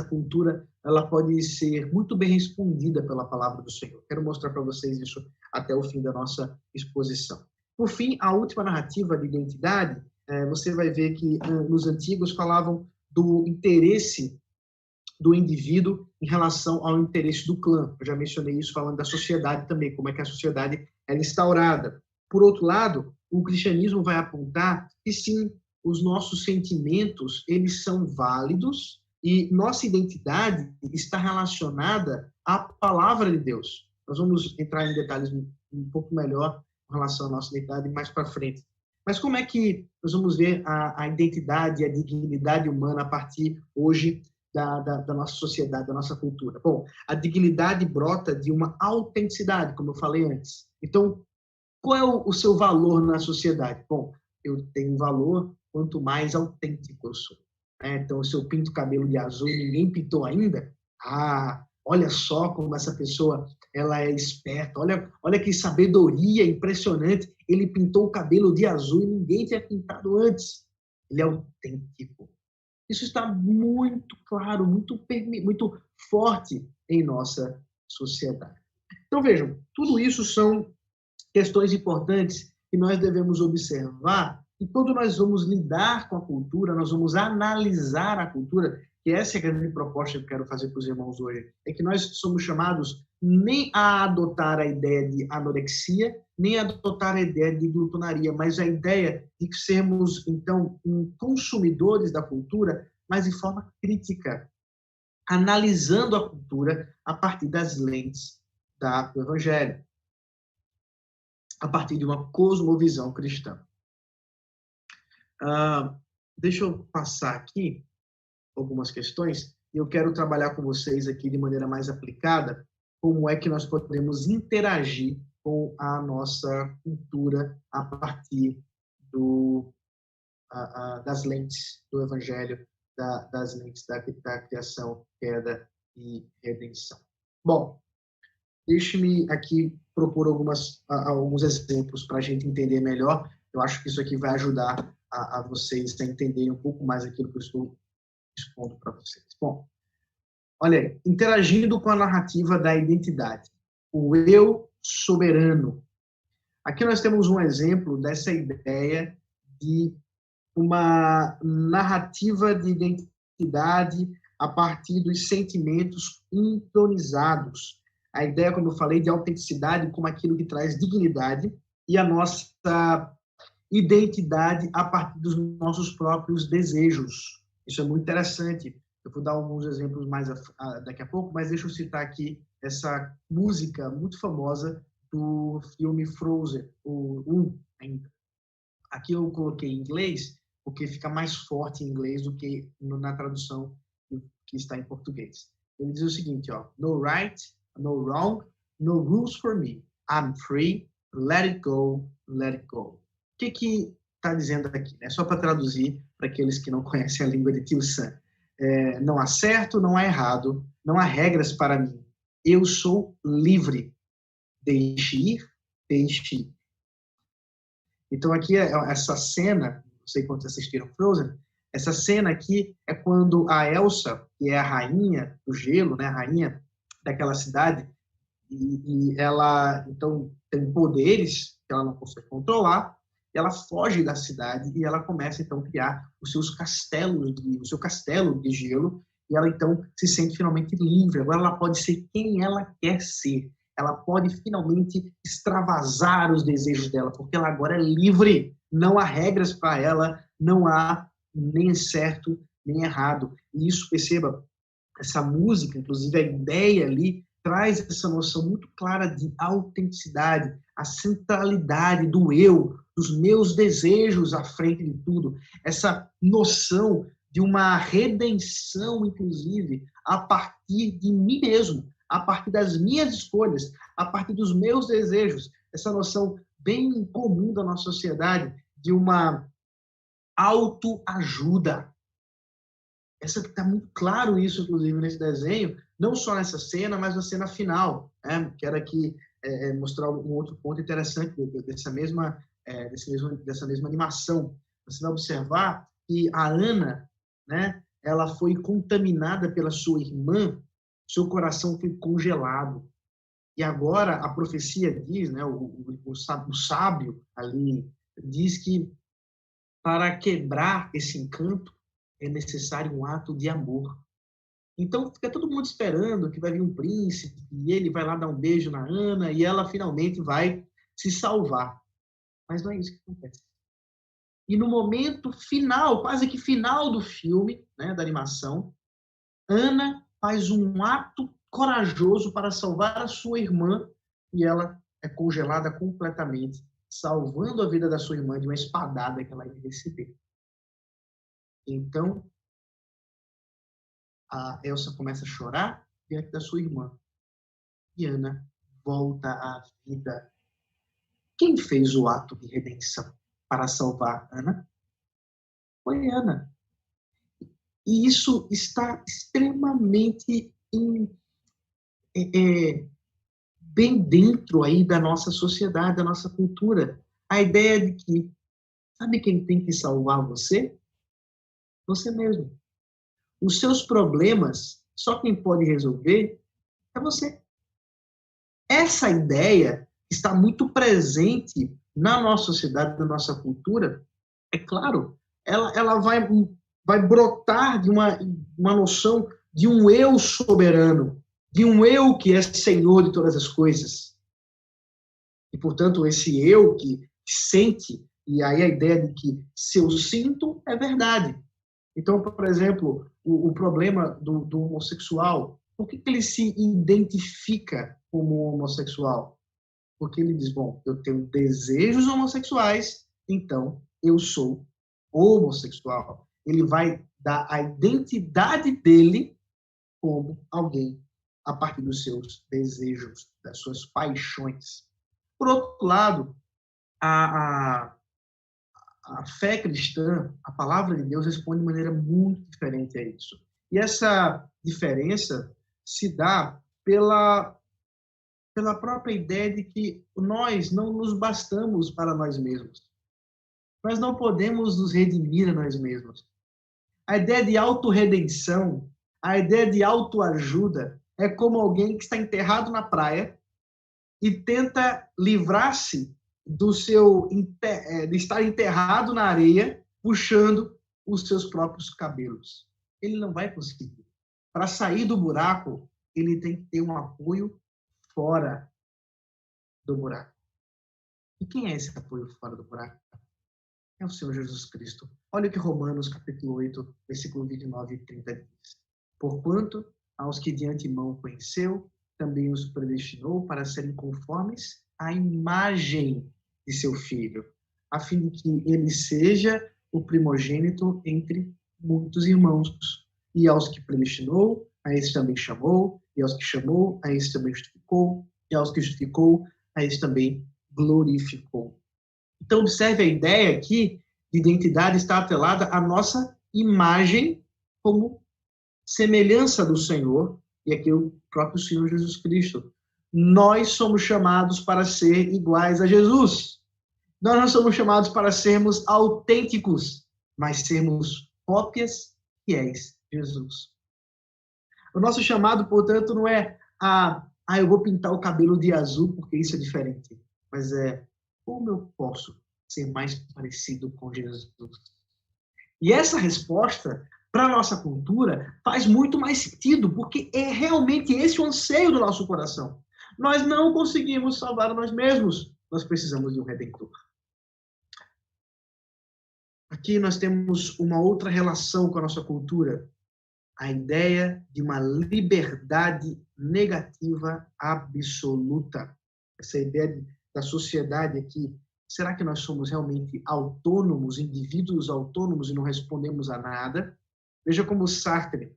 cultura ela pode ser muito bem respondida pela palavra do Senhor. Quero mostrar para vocês isso até o fim da nossa exposição. Por fim, a última narrativa de identidade, você vai ver que nos antigos falavam do interesse do indivíduo em relação ao interesse do clã. Eu já mencionei isso falando da sociedade também, como é que a sociedade é instaurada. Por outro lado, o cristianismo vai apontar que sim, os nossos sentimentos, eles são válidos e nossa identidade está relacionada à palavra de Deus. Nós vamos entrar em detalhes um pouco melhor com relação à nossa identidade mais para frente. Mas como é que nós vamos ver a identidade e a dignidade humana a partir hoje da nossa sociedade, da nossa cultura? Bom, a dignidade brota de uma autenticidade, como eu falei antes. Então, qual é o seu valor na sociedade? Bom, eu tenho valor quanto mais autêntico eu sou. Então, se eu pinto o cabelo de azul e ninguém pintou ainda, olha só como essa pessoa ela é esperta, olha que sabedoria impressionante, ele pintou o cabelo de azul e ninguém tinha pintado antes. Ele é autêntico. Isso está muito claro, muito forte em nossa sociedade. Então, vejam, tudo isso são questões importantes que nós devemos observar, e quando nós vamos lidar com a cultura, nós vamos analisar a cultura, que essa é a grande proposta que eu quero fazer para os irmãos hoje, é que nós somos chamados nem a adotar a ideia de anorexia, nem a adotar a ideia de glutonaria, mas a ideia de sermos, então, consumidores da cultura, mas de forma crítica, analisando a cultura a partir das lentes do Evangelho, a partir de uma cosmovisão cristã. Deixa eu passar aqui algumas questões e eu quero trabalhar com vocês aqui de maneira mais aplicada como é que nós podemos interagir com a nossa cultura a partir das lentes do Evangelho, das lentes da criação, queda e redenção. Bom, deixe-me aqui propor alguns exemplos para a gente entender melhor. Eu acho que isso aqui vai ajudar a vocês a entenderem um pouco mais aquilo que eu estou expondo para vocês. Bom, olha aí, interagindo com a narrativa da identidade. O eu soberano. Aqui nós temos um exemplo dessa ideia de uma narrativa de identidade a partir dos sentimentos entronizados. A ideia, como eu falei, de autenticidade como aquilo que traz dignidade e a nossa identidade a partir dos nossos próprios desejos. Isso é muito interessante. Eu vou dar alguns exemplos mais daqui a pouco, mas deixa eu citar aqui essa música muito famosa do filme Frozen, o 1 ainda. Aqui eu coloquei em inglês, porque fica mais forte em inglês do que na tradução que está em português. Ele diz o seguinte, no right, no wrong, no rules for me. I'm free, let it go, let it go. O que está dizendo aqui? Só para traduzir para aqueles que não conhecem a língua de Tio Sam. Não há certo, não há errado, não há regras para mim. Eu sou livre. Deixe ir, deixe ir. Então aqui essa cena, não sei quantos assistiram Frozen, essa cena aqui é quando a Elsa, que é a rainha do gelo, né, a rainha daquela cidade, e ela então tem poderes que ela não consegue controlar, ela foge da cidade e ela começa então a criar o seu castelo de gelo, e ela então se sente finalmente livre. Agora ela pode ser quem ela quer ser. Ela pode finalmente extravasar os desejos dela, porque ela agora é livre. Não há regras para ela, não há nem certo nem errado. E isso, perceba, essa música, inclusive a ideia ali, traz essa noção muito clara de autenticidade, a centralidade do eu, dos meus desejos à frente de tudo. Essa noção de uma redenção, inclusive, a partir de mim mesmo, a partir das minhas escolhas, a partir dos meus desejos. Essa noção bem comum da nossa sociedade de uma autoajuda. Está muito claro isso, inclusive, nesse desenho, não só nessa cena, mas na cena final. Quero aqui mostrar um outro ponto interessante dessa mesma animação. Você vai observar que a Ana, né, ela foi contaminada pela sua irmã, seu coração foi congelado. E agora a profecia diz, né, o sábio ali, diz que para quebrar esse encanto, é necessário um ato de amor. Então, fica todo mundo esperando que vai vir um príncipe, e ele vai lá dar um beijo na Ana, e ela finalmente vai se salvar. Mas não é isso que acontece. E no momento final, quase que final do filme, né, da animação, Ana faz um ato corajoso para salvar a sua irmã, e ela é congelada completamente, salvando a vida da sua irmã de uma espadada que ela ia receber. Então, a Elsa começa a chorar diante da sua irmã. E Ana volta à vida. Quem fez o ato de redenção para salvar Ana? Foi Ana. E isso está extremamente bem dentro aí da nossa sociedade, da nossa cultura. A ideia de que, sabe quem tem que salvar você? Você mesmo. Os seus problemas, só quem pode resolver é você. Essa ideia está muito presente na nossa sociedade, na nossa cultura. É claro, ela vai brotar de uma noção de um eu soberano, de um eu que é senhor de todas as coisas. E, portanto, esse eu que sente, e aí a ideia de que se eu sinto é verdade. Então, por exemplo, o problema do homossexual, por que ele se identifica como homossexual? Porque ele diz, bom, eu tenho desejos homossexuais, então eu sou homossexual. Ele vai dar a identidade dele como alguém a partir dos seus desejos, das suas paixões. Por outro lado, a fé cristã, a palavra de Deus, responde de maneira muito diferente a isso. E essa diferença se dá pela própria ideia de que nós não nos bastamos para nós mesmos. Nós não podemos nos redimir a nós mesmos. A ideia de autorredenção, a ideia de autoajuda, é como alguém que está enterrado na praia e tenta livrar-se de estar enterrado na areia, puxando os seus próprios cabelos. Ele não vai conseguir. Para sair do buraco, ele tem que ter um apoio fora do buraco. E quem é esse apoio fora do buraco? É o Senhor Jesus Cristo. Olha o que Romanos, capítulo 8, versículo 29 e 30 diz. Porquanto, aos que de antemão conheceu, também os predestinou para serem conformes à imagem de seu Filho, a fim de que ele seja o primogênito entre muitos irmãos. E aos que predestinou, a esses também chamou, e aos que chamou, a esses também justificou, e aos que justificou, a esses também glorificou. Então, observe a ideia aqui de identidade está atrelada à nossa imagem como semelhança do Senhor, e aqui o próprio Senhor Jesus Cristo. Nós somos chamados para ser iguais a Jesus. Nós não somos chamados para sermos autênticos, mas sermos cópias fiéis de Jesus. O nosso chamado, portanto, não é eu vou pintar o cabelo de azul porque isso é diferente, mas é como eu posso ser mais parecido com Jesus? E essa resposta, para a nossa cultura, faz muito mais sentido, porque é realmente esse o anseio do nosso coração. Nós não conseguimos salvar nós mesmos, nós precisamos de um Redentor. Aqui nós temos uma outra relação com a nossa cultura, a ideia de uma liberdade negativa absoluta. Essa ideia da sociedade aqui, será que nós somos realmente autônomos, indivíduos autônomos e não respondemos a nada? Veja como Sartre,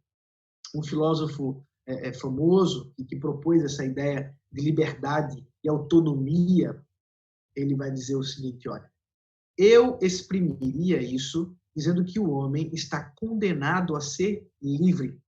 um filósofo famoso e que propôs essa ideia de liberdade e autonomia, ele vai dizer o seguinte, olha, eu exprimiria isso dizendo que o homem está condenado a ser livre,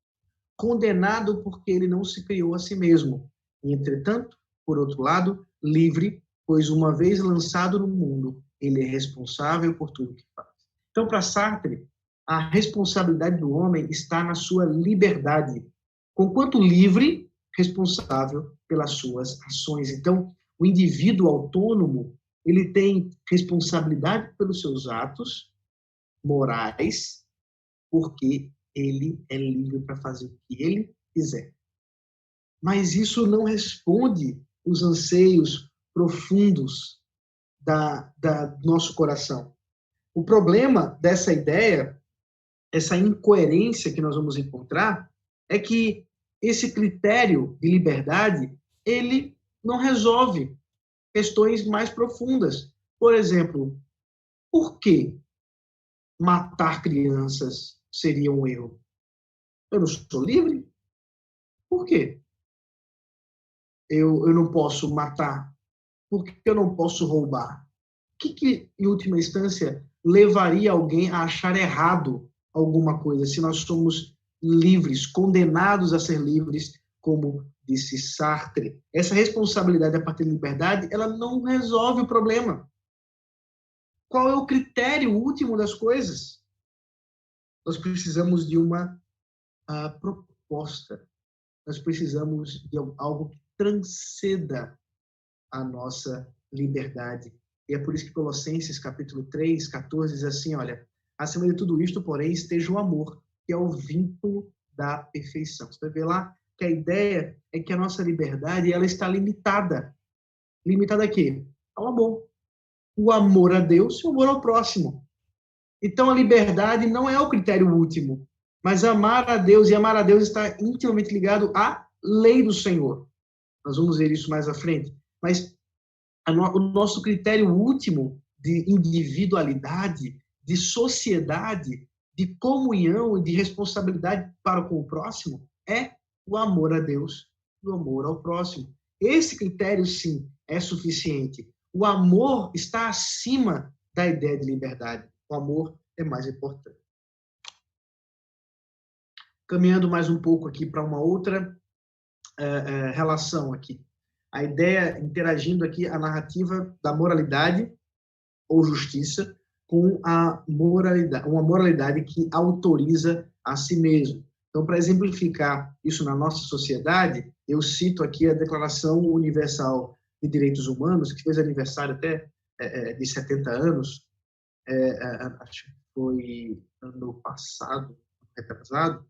condenado porque ele não se criou a si mesmo. E, entretanto, por outro lado, livre, pois uma vez lançado no mundo, ele é responsável por tudo que faz. Então, para Sartre, a responsabilidade do homem está na sua liberdade, conquanto livre, responsável pelas suas ações. Então, o indivíduo autônomo, ele tem responsabilidade pelos seus atos morais, porque ele é livre para fazer o que ele quiser. Mas isso não responde os anseios profundos do nosso coração. O problema dessa ideia, essa incoerência que nós vamos encontrar, é que esse critério de liberdade, ele não resolve questões mais profundas. Por exemplo, por que matar crianças seria um erro? Eu não sou livre? Por quê? Eu não posso matar? Por que eu não posso roubar? O que, em última instância, levaria alguém a achar errado alguma coisa, se nós somos livres, condenados a ser livres, como disse Sartre? Essa responsabilidade a partir da liberdade, ela não resolve o problema. Qual é o critério último das coisas? Nós precisamos de uma proposta. Nós precisamos de algo que transcenda a nossa liberdade. E é por isso que Colossenses, capítulo 3, 14, diz assim, olha, acima de tudo isto, porém, esteja o amor, que é o vínculo da perfeição. Você vai ver lá que a ideia é que a nossa liberdade, ela está limitada. Limitada a quê? Ao amor. O amor a Deus e o amor ao próximo. Então, a liberdade não é o critério último, mas amar a Deus, e amar a Deus está intimamente ligado à lei do Senhor. Nós vamos ver isso mais à frente. Mas o nosso critério último de individualidade, de sociedade, de comunhão e de responsabilidade para com o próximo é o amor a Deus e o amor ao próximo. Esse critério, sim, é suficiente. O amor está acima da ideia de liberdade. O amor é mais importante. Caminhando mais um pouco aqui para uma outra relação aqui. A ideia, interagindo aqui a narrativa da moralidade ou justiça com a moralidade, uma moralidade que autoriza a si mesmo. Então, para exemplificar isso na nossa sociedade, eu cito aqui a Declaração Universal de Direitos Humanos, que fez aniversário até de 70 anos, acho que foi ano passado, retrasado,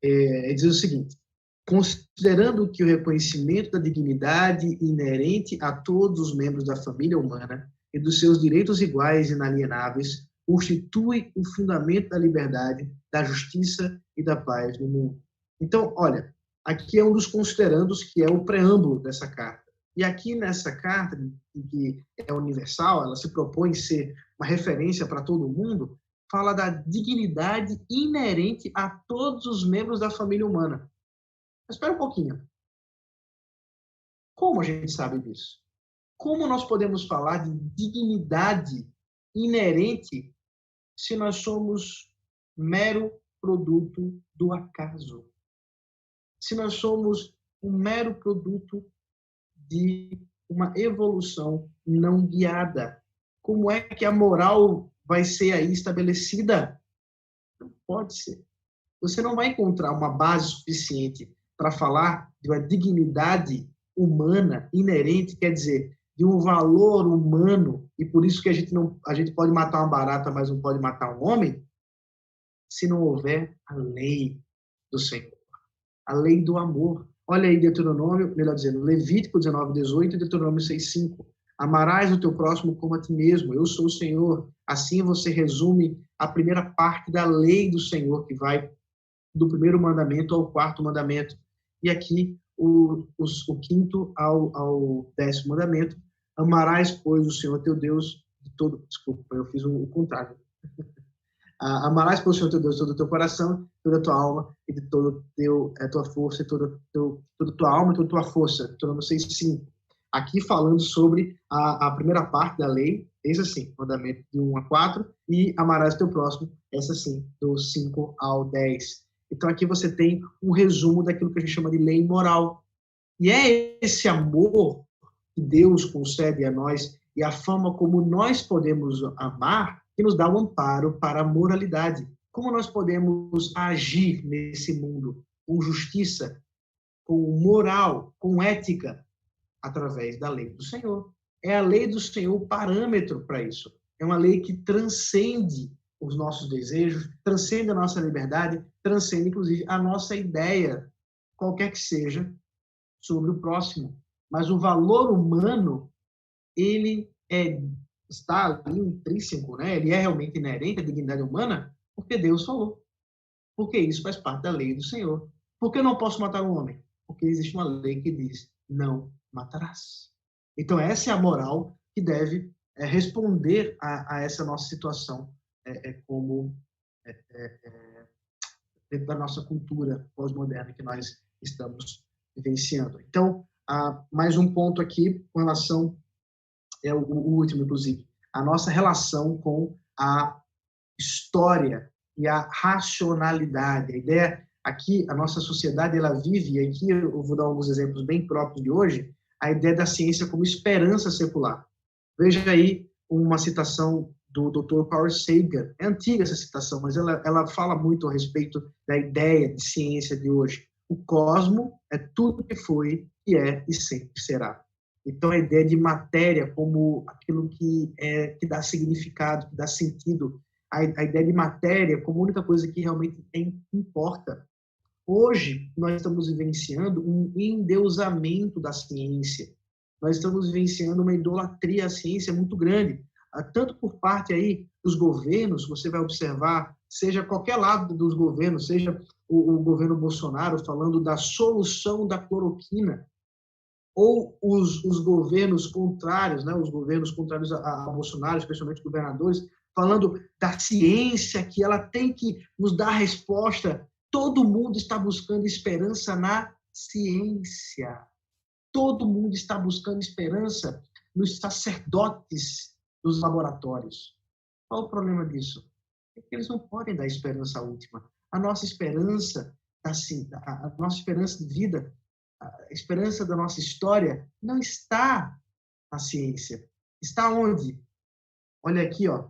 diz o seguinte: considerando que o reconhecimento da dignidade inerente a todos os membros da família humana e dos seus direitos iguais e inalienáveis constitui o fundamento da liberdade, da justiça e da paz no mundo. Então, olha, aqui é um dos considerandos que é o preâmbulo dessa carta. E aqui nessa carta, que é universal, ela se propõe ser uma referência para todo mundo, fala da dignidade inerente a todos os membros da família humana. Mas espera um pouquinho. Como a gente sabe disso? Como nós podemos falar de dignidade inerente se nós somos mero produto do acaso? Se nós somos um mero produto de uma evolução não guiada? Como é que a moral vai ser aí estabelecida? Não pode ser. Você não vai encontrar uma base suficiente para falar de uma dignidade humana inerente, quer dizer, de um valor humano, e por isso que a gente pode matar uma barata, mas não pode matar um homem, se não houver a lei do Senhor, a lei do amor. Olha aí Deuteronômio, melhor dizendo, Levítico 19:18 e Deuteronômio 6:5. Amarás o teu próximo como a ti mesmo, eu sou o Senhor. Assim você resume a primeira parte da lei do Senhor, que vai do primeiro mandamento ao quarto mandamento. E aqui o quinto ao 10º mandamento: amarás, pois, o Senhor teu Deus de todo... Desculpa, eu fiz o contrário. Amarás, pois, o Senhor teu Deus de todo o teu coração, toda a tua alma e de toda a tua força, e toda a tua alma e toda a tua força. Deuteronômio 6:5. Aqui falando sobre a primeira parte da lei, esse assim, mandamento de 1 a 4, e amarás o teu próximo, essa sim, do 5 ao 10. Então aqui você tem um resumo daquilo que a gente chama de lei moral. E é esse amor que Deus concede a nós e a forma como nós podemos amar que nos dá um amparo para a moralidade. Como nós podemos agir nesse mundo com justiça, com moral, com ética, através da lei do Senhor. É a lei do Senhor o parâmetro para isso. É uma lei que transcende os nossos desejos, transcende a nossa liberdade, transcende, inclusive, a nossa ideia, qualquer que seja, sobre o próximo. Mas o valor humano, ele está ali intrínseco, né? Ele é realmente inerente à dignidade humana, porque Deus falou. Porque isso faz parte da lei do Senhor. Por que eu não posso matar um homem? Porque existe uma lei que diz, não matarás. Então, essa é a moral que deve responder a essa nossa situação como dentro da nossa cultura pós-moderna que nós estamos vivenciando. Então, mais um ponto aqui com relação, o último, inclusive, a nossa relação com a história e a racionalidade. A ideia aqui, a nossa sociedade, ela vive, e aqui eu vou dar alguns exemplos bem próprios de hoje, a ideia da ciência como esperança secular. Veja aí uma citação do Dr. Carl Sagan. É antiga essa citação, mas ela fala muito a respeito da ideia de ciência de hoje. O cosmo é tudo que foi, que é e sempre será. Então, a ideia de matéria como aquilo que dá significado, que dá sentido, a ideia de matéria como a única coisa que realmente importa. Hoje, nós estamos vivenciando um endeusamento da ciência. Nós estamos vivenciando uma idolatria à ciência muito grande, tanto por parte aí dos governos, você vai observar, seja qualquer lado dos governos, seja o governo Bolsonaro falando da solução da cloroquina, ou os governos contrários, né, os governos contrários a Bolsonaro, especialmente governadores, falando da ciência, que ela tem que nos dar resposta. Todo mundo está buscando esperança na ciência. Todo mundo está buscando esperança nos sacerdotes dos laboratórios. Qual o problema disso? É que eles não podem dar esperança última. A nossa esperança, assim, a nossa esperança de vida, a esperança da nossa história não está na ciência. Está onde? Olha aqui, ó.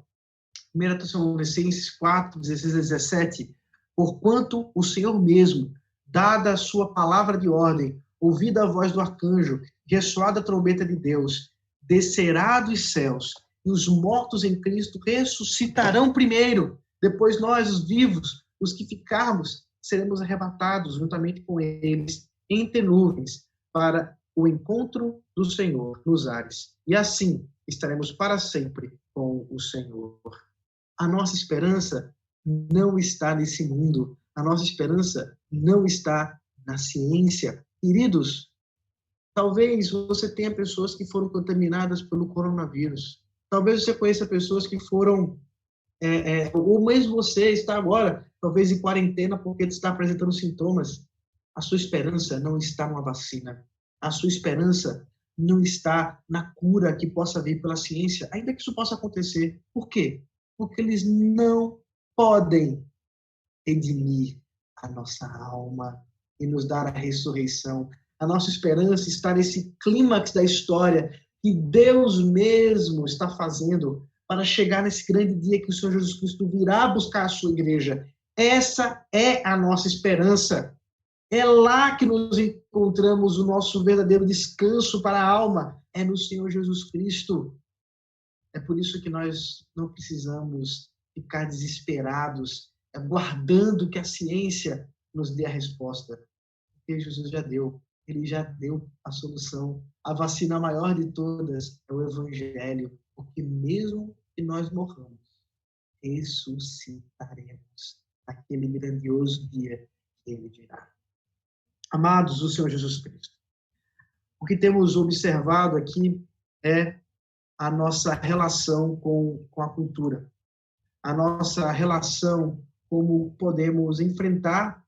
1 Tessalonicenses 4, 16 a 17. Porquanto o Senhor mesmo, dada a sua palavra de ordem, ouvida a voz do arcanjo, ressoada a trombeta de Deus, descerá dos céus, e os mortos em Cristo ressuscitarão primeiro. Depois nós, os vivos, os que ficarmos, seremos arrebatados juntamente com eles entre nuvens para o encontro do Senhor nos ares. E assim estaremos para sempre com o Senhor. A nossa esperança não está nesse mundo. A nossa esperança não está na ciência. Queridos, talvez você tenha pessoas que foram contaminadas pelo coronavírus. Talvez você conheça pessoas que foram, ou mesmo você está agora, talvez em quarentena porque está apresentando sintomas. A sua esperança não está numa vacina. A sua esperança não está na cura que possa vir pela ciência, ainda que isso possa acontecer. Por quê? Porque eles não podem redimir a nossa alma e nos dar a ressurreição. A nossa esperança está nesse clímax da história que Deus mesmo está fazendo para chegar nesse grande dia que o Senhor Jesus Cristo virá buscar a sua igreja. Essa é a nossa esperança. É lá que nos encontramos o nosso verdadeiro descanso para a alma. É no Senhor Jesus Cristo. É por isso que nós não precisamos ficar desesperados, aguardando que a ciência nos dê a resposta. Porque Jesus já deu. Ele já deu a solução. A vacina maior de todas é o Evangelho. Porque mesmo que nós morramos, ressuscitaremos naquele grandioso dia que ele virá. Amados do Senhor Jesus Cristo, o que temos observado aqui é a nossa relação com a cultura, a nossa relação, como podemos enfrentar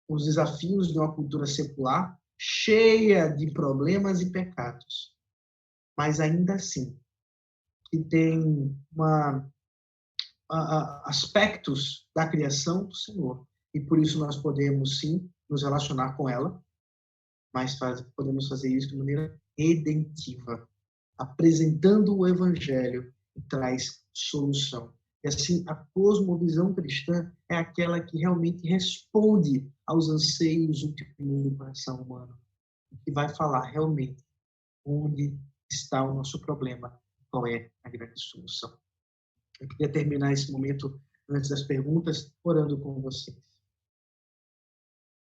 os desafios de uma cultura secular, cheia de problemas e pecados, mas ainda assim, que tem aspectos da criação do Senhor, e por isso nós podemos, sim, nos relacionar com ela, mas podemos fazer isso de maneira redentiva, apresentando o Evangelho que traz solução. E assim, a cosmovisão cristã é aquela que realmente responde aos anseios últimos do coração humano, que vai falar realmente onde está o nosso problema, qual é a grande solução. Eu queria terminar esse momento, antes das perguntas, orando com vocês.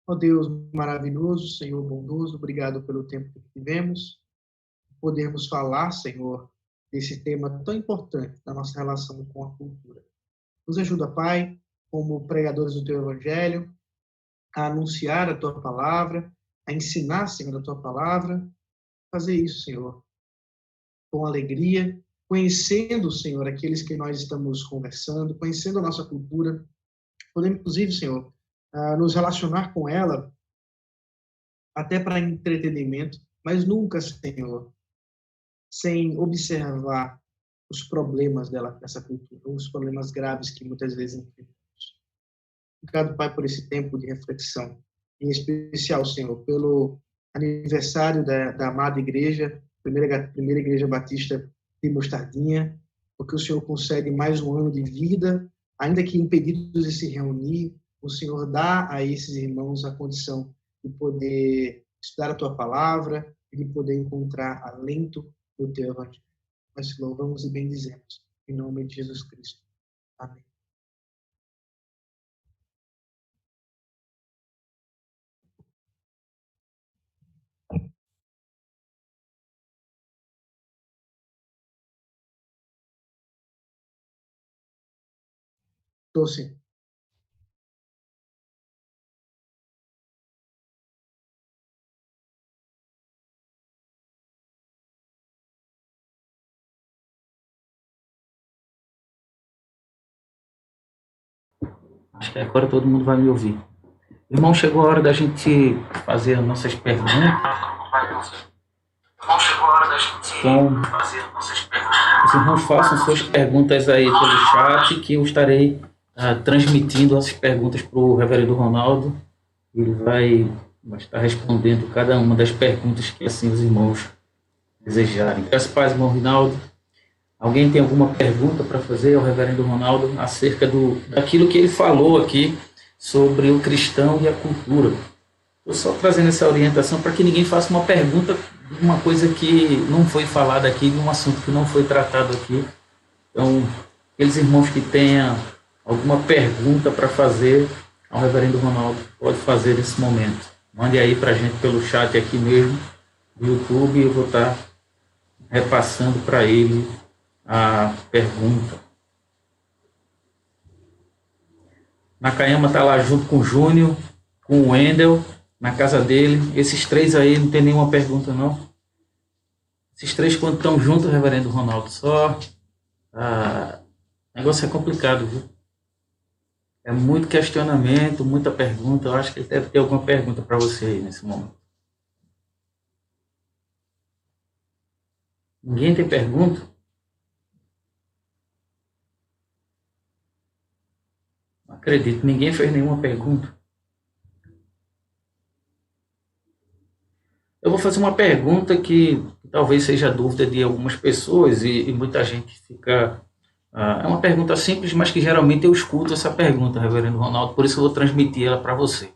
Ó Deus maravilhoso, Senhor bondoso, obrigado pelo tempo que tivemos, podermos falar, Senhor, desse tema tão importante da nossa relação com a cultura. Nos ajuda, Pai, como pregadores do Teu Evangelho, a anunciar a Tua palavra, a ensinar, Senhor, a Tua palavra, fazer isso, Senhor, com alegria, conhecendo, Senhor, aqueles que nós estamos conversando, conhecendo a nossa cultura, podendo, inclusive, Senhor, nos relacionar com ela até para entretenimento, mas nunca, Senhor, sem observar os problemas dessa cultura, os problemas graves que muitas vezes enfrentamos. Obrigado, Pai, por esse tempo de reflexão, em especial, Senhor, pelo aniversário da amada igreja, primeira Igreja Batista de Mostardinha, porque o Senhor concede mais um ano de vida, ainda que impedidos de se reunir, o Senhor dá a esses irmãos a condição de poder estudar a Tua palavra e de poder encontrar alento do Teu Evangelho. Nós te louvamos e bendizemos, em nome de Jesus Cristo. Amém. Estou sim. Acho que agora todo mundo vai me ouvir. Irmão, chegou a hora da gente fazer as nossas perguntas. Então, os irmãos façam suas perguntas aí pelo chat, que eu estarei transmitindo essas perguntas para o reverendo Ronaldo. Ele vai estar respondendo cada uma das perguntas que assim os irmãos desejarem. Graças a paz, irmão Rinaldo. Alguém tem alguma pergunta para fazer ao reverendo Ronaldo acerca daquilo que ele falou aqui sobre o cristão e a cultura? Estou só trazendo essa orientação para que ninguém faça uma pergunta de uma coisa que não foi falada aqui, de um assunto que não foi tratado aqui. Então, aqueles irmãos que tenham alguma pergunta para fazer ao reverendo Ronaldo, pode fazer nesse momento. Mande aí para a gente pelo chat aqui mesmo, do YouTube, e eu vou estar repassando para ele a pergunta. Nakayama está lá junto com o Júnior, com o Wendel, na casa dele. Esses três aí não tem nenhuma pergunta, não. Esses três, quando estão juntos, reverendo Ronaldo, só... o negócio é complicado, viu? É muito questionamento, muita pergunta. Eu acho que ele deve ter alguma pergunta para você aí nesse momento. Ninguém tem pergunta? Não acredito, ninguém fez nenhuma pergunta. Eu vou fazer uma pergunta que talvez seja dúvida de algumas pessoas e muita gente fica... é uma pergunta simples, mas que geralmente eu escuto essa pergunta, reverendo Ronaldo, por isso eu vou transmitir ela para você.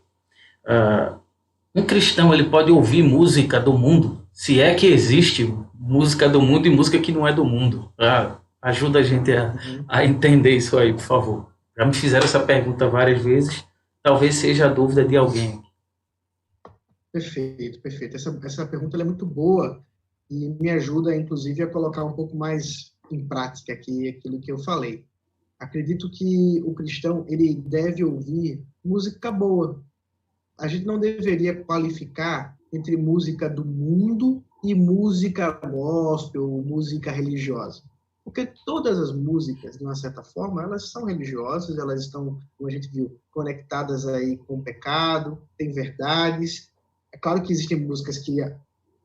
Um cristão, ele pode ouvir música do mundo, se é que existe música do mundo e música que não é do mundo. Ajuda a gente a entender isso aí, por favor. Já me fizeram essa pergunta várias vezes, talvez seja a dúvida de alguém. Perfeito, perfeito. Essa pergunta é muito boa e me ajuda, inclusive, a colocar um pouco mais em prática aqui aquilo que eu falei. Acredito que o cristão, ele deve ouvir música boa. A gente não deveria qualificar entre música do mundo e música gospel, música religiosa. Porque todas as músicas, de uma certa forma, elas são religiosas, elas estão, como a gente viu, conectadas aí com o pecado, tem verdades. É claro que existem músicas que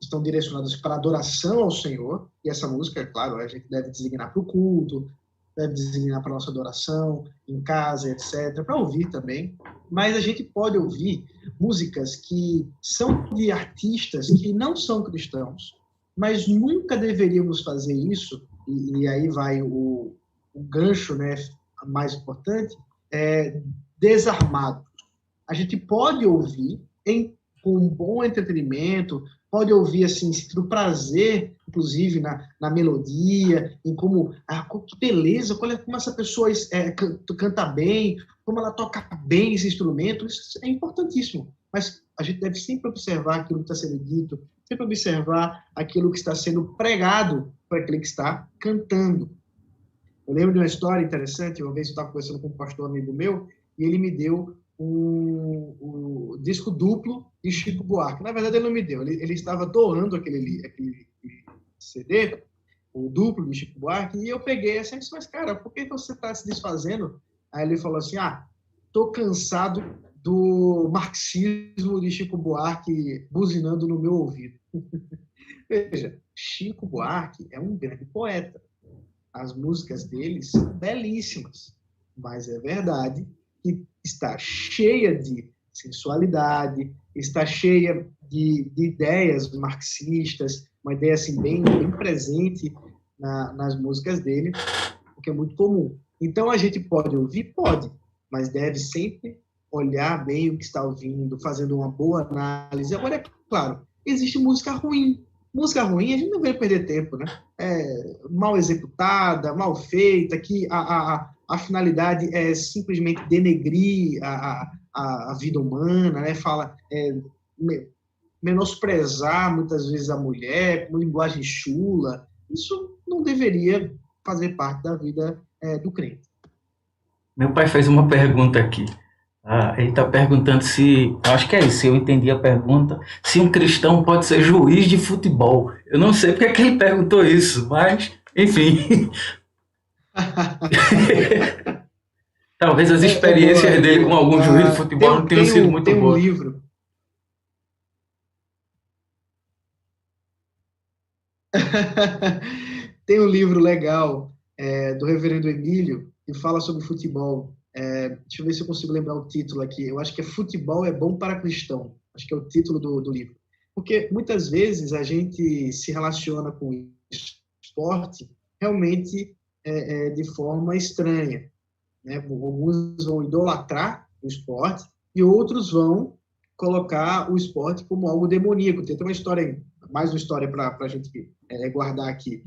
estão direcionadas para adoração ao Senhor, e essa música, é claro, a gente deve designar para o culto, deve designar para a nossa adoração, em casa, etc., para ouvir também. Mas a gente pode ouvir músicas que são de artistas que não são cristãos, mas nunca deveríamos fazer isso, e aí vai o gancho, né, mais importante, desarmado. A gente pode ouvir com um bom entretenimento, pode ouvir assim, sentindo prazer, inclusive na melodia, em como, que beleza, como essa pessoa canta bem, como ela toca bem esse instrumento, isso é importantíssimo. Mas a gente deve sempre observar aquilo que está sendo dito, sempre observar aquilo que está sendo pregado para aquele que está cantando. Eu lembro de uma história interessante, uma vez eu estava conversando com um pastor amigo meu, e ele me deu um disco duplo de Chico Buarque. Na verdade, ele não me deu, ele estava doando aquele CD, o duplo de Chico Buarque, e eu peguei assim, e disse, mas cara, por que você está se desfazendo? Aí ele falou assim, estou cansado do marxismo de Chico Buarque buzinando no meu ouvido. Veja, Chico Buarque é um grande poeta. As músicas dele são belíssimas, mas é verdade que está cheia de sensualidade, está cheia de ideias marxistas, uma ideia assim, bem presente nas músicas dele, o que é muito comum. Então, a gente pode ouvir? Pode, mas deve sempre olhar bem o que está ouvindo, fazendo uma boa análise. Agora, é claro, existe música ruim. Música ruim, a gente não vai perder tempo, né? Mal executada, mal feita, que a finalidade é simplesmente denegrir a vida humana, né? Fala, menosprezar muitas vezes a mulher, com linguagem chula. Isso não deveria fazer parte da vida do crente. Meu pai fez uma pergunta aqui. Ele está perguntando se, acho que é isso, eu entendi a pergunta, se um cristão pode ser juiz de futebol. Eu não sei porque que ele perguntou isso, mas, enfim. Talvez as experiências dele com algum juiz de futebol não tenham sido muito boas. Tem um livro. Tem um livro legal do reverendo Emílio que fala sobre futebol. Deixa eu ver se eu consigo lembrar o título aqui. Eu acho que é Futebol é Bom para Cristão. Acho que é o título do livro. Porque muitas vezes a gente se relaciona com o esporte realmente de forma estranha. Né? Alguns vão idolatrar o esporte e outros vão colocar o esporte como algo demoníaco. Tem uma história, mais uma história para a gente guardar aqui.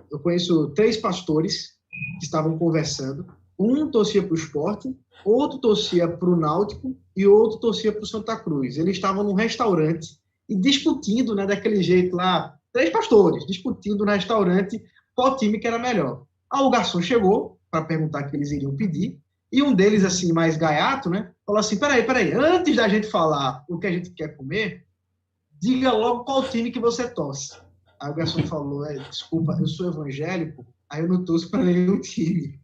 Eu conheço 3 pastores que estavam conversando. Um torcia para o Sport, outro torcia para o Náutico e outro torcia para o Santa Cruz. Eles estavam num restaurante e discutindo, né, daquele jeito lá, 3 pastores discutindo no restaurante qual time que era melhor. Aí o garçom chegou para perguntar o que eles iriam pedir e um deles, assim, mais gaiato, né, falou assim, peraí, antes da gente falar o que a gente quer comer, diga logo qual time que você torce. Aí o garçom falou, desculpa, eu sou evangélico, aí eu não torço para nenhum time.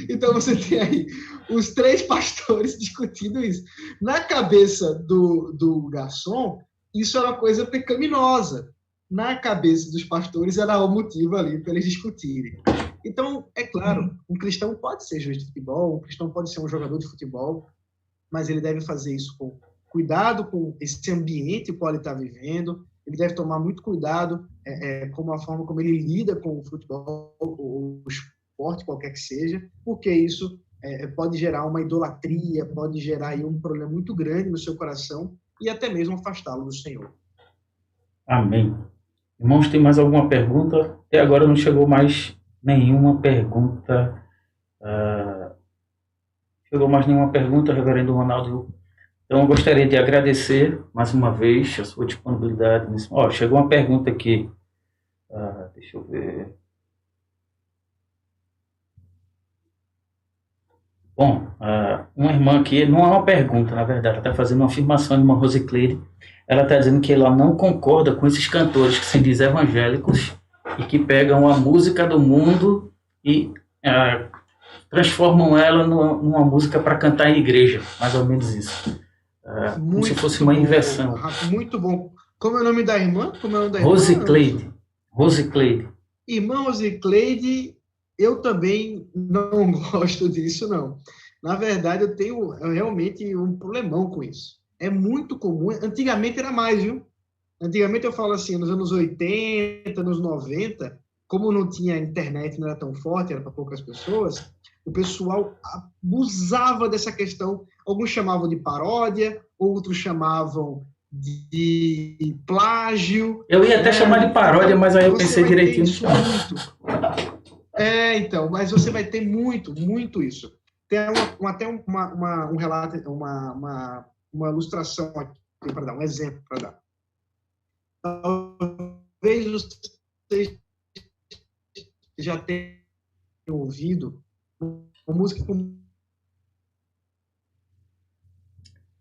Então você tem aí os 3 pastores discutindo isso. Na cabeça do garçom, isso era uma coisa pecaminosa. Na cabeça dos pastores era o motivo ali para eles discutirem. Então, é claro, um cristão pode ser juiz de futebol, um cristão pode ser um jogador de futebol, mas ele deve fazer isso com cuidado com esse ambiente que ele está vivendo. Ele deve tomar muito cuidado com a forma como ele lida com o futebol, ou o esporte, qualquer que seja, porque isso pode gerar uma idolatria, pode gerar aí um problema muito grande no seu coração e até mesmo afastá-lo do Senhor. Amém. Irmãos, tem mais alguma pergunta? Até agora não chegou mais nenhuma pergunta. Chegou mais nenhuma pergunta, reverendo Ronaldo. Então, eu gostaria de agradecer mais uma vez a sua disponibilidade. Chegou uma pergunta aqui. Deixa eu ver. Bom, uma irmã aqui, não é uma pergunta, na verdade, ela está fazendo uma afirmação, a irmã Rosicleide. Ela está dizendo que ela não concorda com esses cantores que se dizem evangélicos e que pegam a música do mundo e transformam ela numa música para cantar em igreja, mais ou menos isso. Como se fosse uma inversão. Muito bom. Como é o nome da irmã? Rosicleide. Rosicleide. Irmã Rosicleide, eu também não gosto disso, não. Na verdade, eu tenho realmente um problemão com isso. É muito comum. Antigamente era mais, viu? Antigamente eu falo assim, nos anos 80, nos 90, como não tinha internet, não era tão forte, era para poucas pessoas, o pessoal abusava dessa questão. Alguns chamavam de paródia, outros chamavam de plágio. Eu ia até chamar de paródia, mas aí eu Você pensei vai ter direitinho. isso muito. Então, mas você vai ter muito, muito isso. Tem até um relato, uma ilustração aqui, para dar um exemplo, para dar. Talvez vocês já tenham ouvido uma música com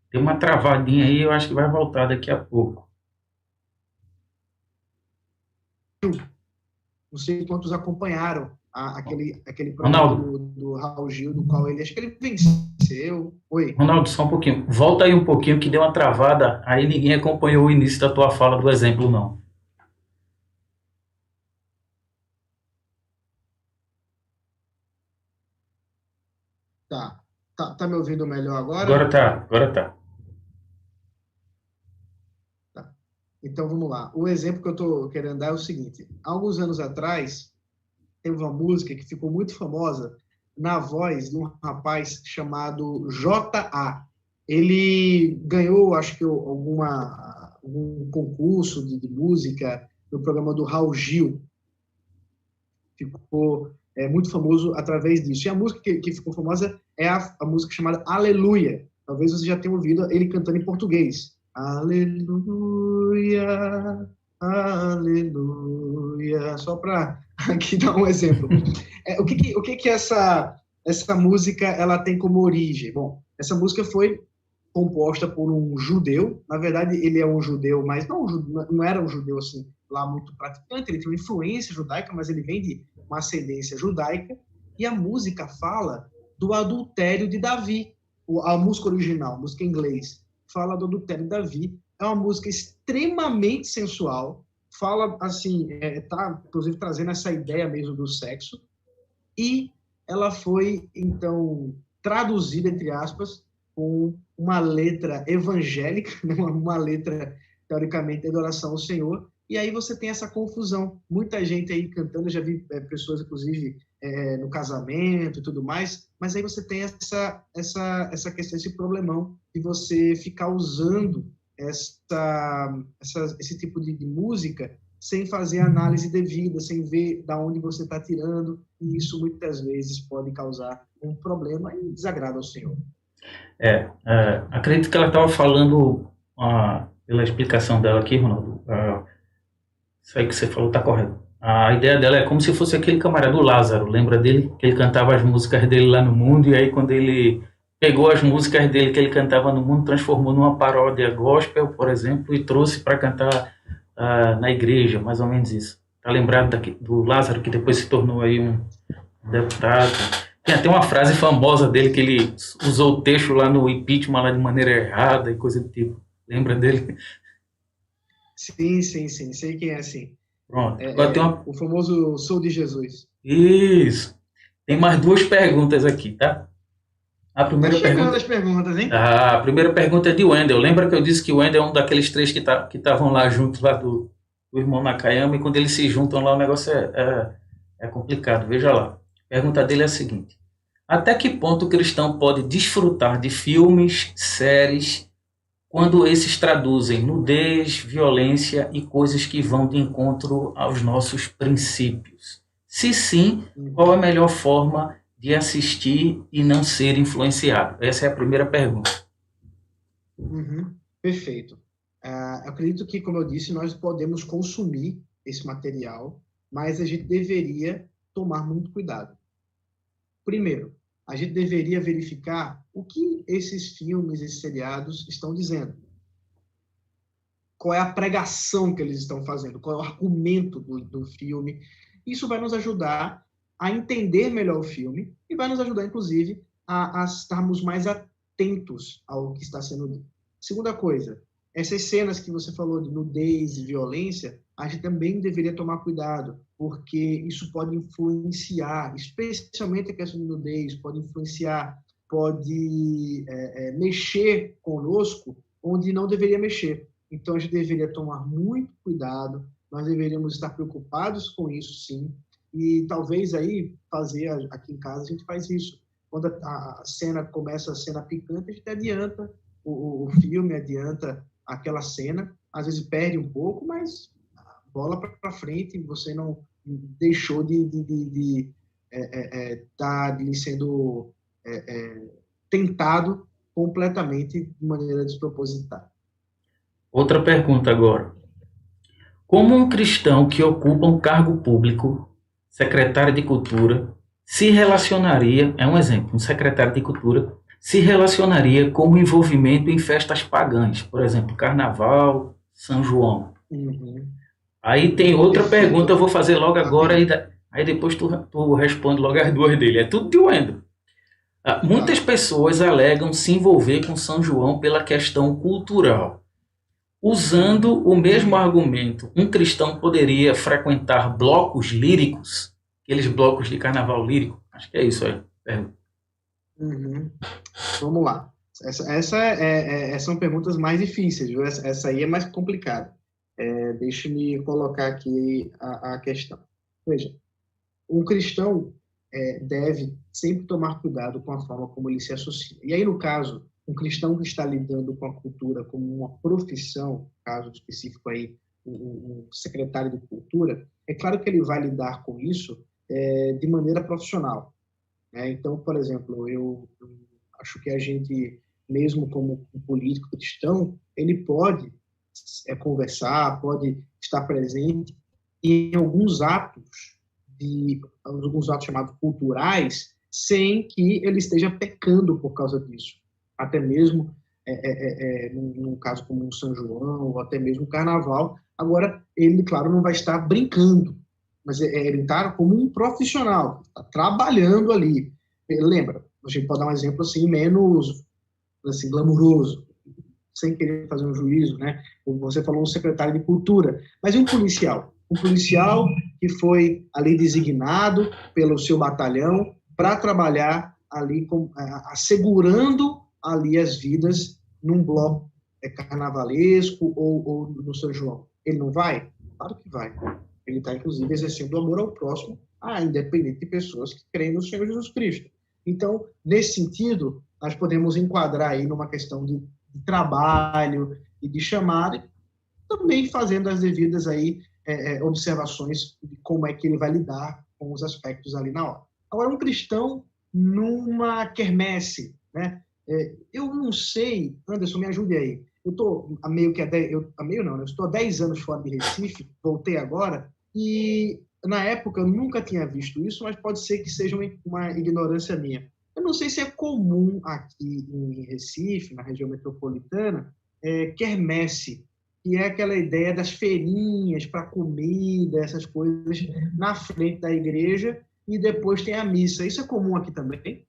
Tem uma travadinha aí, eu acho que vai voltar daqui a pouco. não sei quantos acompanharam aquele programa Ronaldo, do Raul Gil, do qual ele, acho que ele venceu. Oi. Ronaldo, só um pouquinho. Volta aí um pouquinho que deu uma travada, aí ninguém acompanhou o início da tua fala do exemplo, não. Tá me ouvindo melhor Agora agora? tá, agora tá. Tá. Então vamos lá. O exemplo que eu estou querendo dar é o seguinte: há alguns anos atrás, teve uma música que ficou muito famosa na voz de um rapaz chamado J.A. Ele ganhou, acho que, algum concurso de música no programa do Raul Gil. Ficou muito famoso através disso. E a música que ficou famosa é a música chamada Aleluia. Talvez você já tenha ouvido ele cantando em português. Aleluia, aleluia. Só para aqui dar um exemplo. O que essa música ela tem como origem? Bom, essa música foi composta por um judeu. Na verdade, ele é um judeu, mas não era um judeu assim lá muito praticante. Ele tem uma influência judaica, mas ele vem de uma ascendência judaica. E a música fala do adultério de Davi. A música original, a música em inglês, fala do adultério de Davi. É uma música extremamente sensual. Fala assim, tá inclusive trazendo essa ideia mesmo do sexo. E ela foi então traduzida, entre aspas, com uma letra evangélica, uma letra, teoricamente, de adoração ao Senhor, e aí você tem essa confusão. Muita gente aí cantando, eu já vi pessoas, inclusive, no casamento e tudo mais, mas aí você tem essa questão, esse problemão de você ficar usando esse tipo de música sem fazer análise devida, sem ver da onde você está tirando, e isso muitas vezes pode causar um problema e desagrado ao Senhor. Acredito que ela estava falando, pela explicação dela aqui, Ronaldo, isso aí que você falou está correto. A ideia dela é como se fosse aquele camarada do Lázaro, lembra dele? Que ele cantava as músicas dele lá no mundo, e aí quando ele pegou as músicas dele que ele cantava no mundo, transformou numa paródia gospel, por exemplo, e trouxe para cantar na igreja, mais ou menos isso. Tá lembrado do Lázaro, que depois se tornou aí um deputado? Tem até uma frase famosa dele, que ele usou o texto lá no impeachment lá de maneira errada e coisa do tipo. Lembra dele? Sim, sei quem é assim. Pronto. Agora tem O famoso Sou de Jesus. Isso. Tem mais duas perguntas aqui, tá? A primeira pergunta... as perguntas, hein? A primeira pergunta é de Wendel. Lembra que eu disse que o Wendel é um daqueles três que estavam lá juntos lá do irmão Nakayama, e quando eles se juntam lá o negócio é complicado. Veja lá. A pergunta dele é a seguinte: até que ponto o cristão pode desfrutar de filmes, séries, quando esses traduzem nudez, violência e coisas que vão de encontro aos nossos princípios? Se sim, qual a melhor forma de assistir e não ser influenciado? Essa é a primeira pergunta. Perfeito. Acredito que, como eu disse, nós podemos consumir esse material, mas a gente deveria tomar muito cuidado. Primeiro, a gente deveria verificar o que esses filmes, esses seriados estão dizendo. Qual é a pregação que eles estão fazendo, qual é o argumento do filme. Isso vai nos ajudar a entender melhor o filme e vai nos ajudar, inclusive, a estarmos mais atentos ao que está sendo dito. Segunda coisa, essas cenas que você falou de nudez e violência, a gente também deveria tomar cuidado, porque isso pode influenciar, especialmente a questão de nudez, pode influenciar, pode mexer conosco onde não deveria mexer. Então, a gente deveria tomar muito cuidado, nós deveríamos estar preocupados com isso, sim, e talvez aí fazer, aqui em casa a gente faz isso. Quando a cena começa a cena picante, a gente adianta o filme, adianta aquela cena, às vezes perde um pouco, mas bola para frente, você não deixou de estar sendo tentado completamente de maneira despropositada. Outra pergunta agora. Como um cristão que ocupa um cargo público, secretário de Cultura, se relacionaria, é um exemplo, um secretário de Cultura, se relacionaria com o envolvimento em festas pagãs, por exemplo, Carnaval, São João? Uhum. Aí tem outra Perfeito. pergunta, eu vou fazer logo agora, aí depois tu responde logo as duas dele. É tudo de Wendel. Muitas pessoas alegam se envolver com São João pela questão cultural. Usando o mesmo argumento, um cristão poderia frequentar blocos líricos, aqueles blocos de carnaval lírico? Acho que é isso aí. Uhum. Vamos lá. São perguntas mais difíceis, viu? Essa aí é mais complicada. Deixa-me colocar aqui a questão. Veja, um cristão deve sempre tomar cuidado com a forma como ele se associa. E aí, no caso, um cristão que está lidando com a cultura como uma profissão, caso específico aí, um secretário de cultura, é claro que ele vai lidar com isso de maneira profissional. Então, por exemplo, eu acho que a gente, mesmo como um político cristão, ele pode conversar, pode estar presente em alguns atos chamados culturais, sem que ele esteja pecando por causa disso. Até mesmo num caso como o São João, ou até mesmo o Carnaval. Agora, ele, claro, não vai estar brincando, mas ele está como um profissional, está trabalhando ali. Lembra, a gente pode dar um exemplo assim, menos assim, glamuroso, sem querer fazer um juízo, né? Como você falou, um secretário de cultura, mas e um policial? Um policial que foi ali designado pelo seu batalhão para trabalhar ali, assegurando ali as vidas num bloco carnavalesco ou no São João. Ele não vai? Claro que vai. Ele está, inclusive, exercendo o amor ao próximo, independente de pessoas que creem no Senhor Jesus Cristo. Então, nesse sentido, nós podemos enquadrar aí numa questão de trabalho e de chamada, também fazendo as devidas aí, observações de como é que ele vai lidar com os aspectos ali na hora. Agora, um cristão numa quermesse, né? Eu não sei, Anderson, me ajude aí. Eu estou eu estou há 10 anos fora de Recife, voltei agora, e na época eu nunca tinha visto isso, mas pode ser que seja uma ignorância minha. Eu não sei se é comum aqui em Recife, na região metropolitana, quermesse, que é aquela ideia das feirinhas para comida, essas coisas, na frente da igreja, e depois tem a missa. Isso é comum aqui também?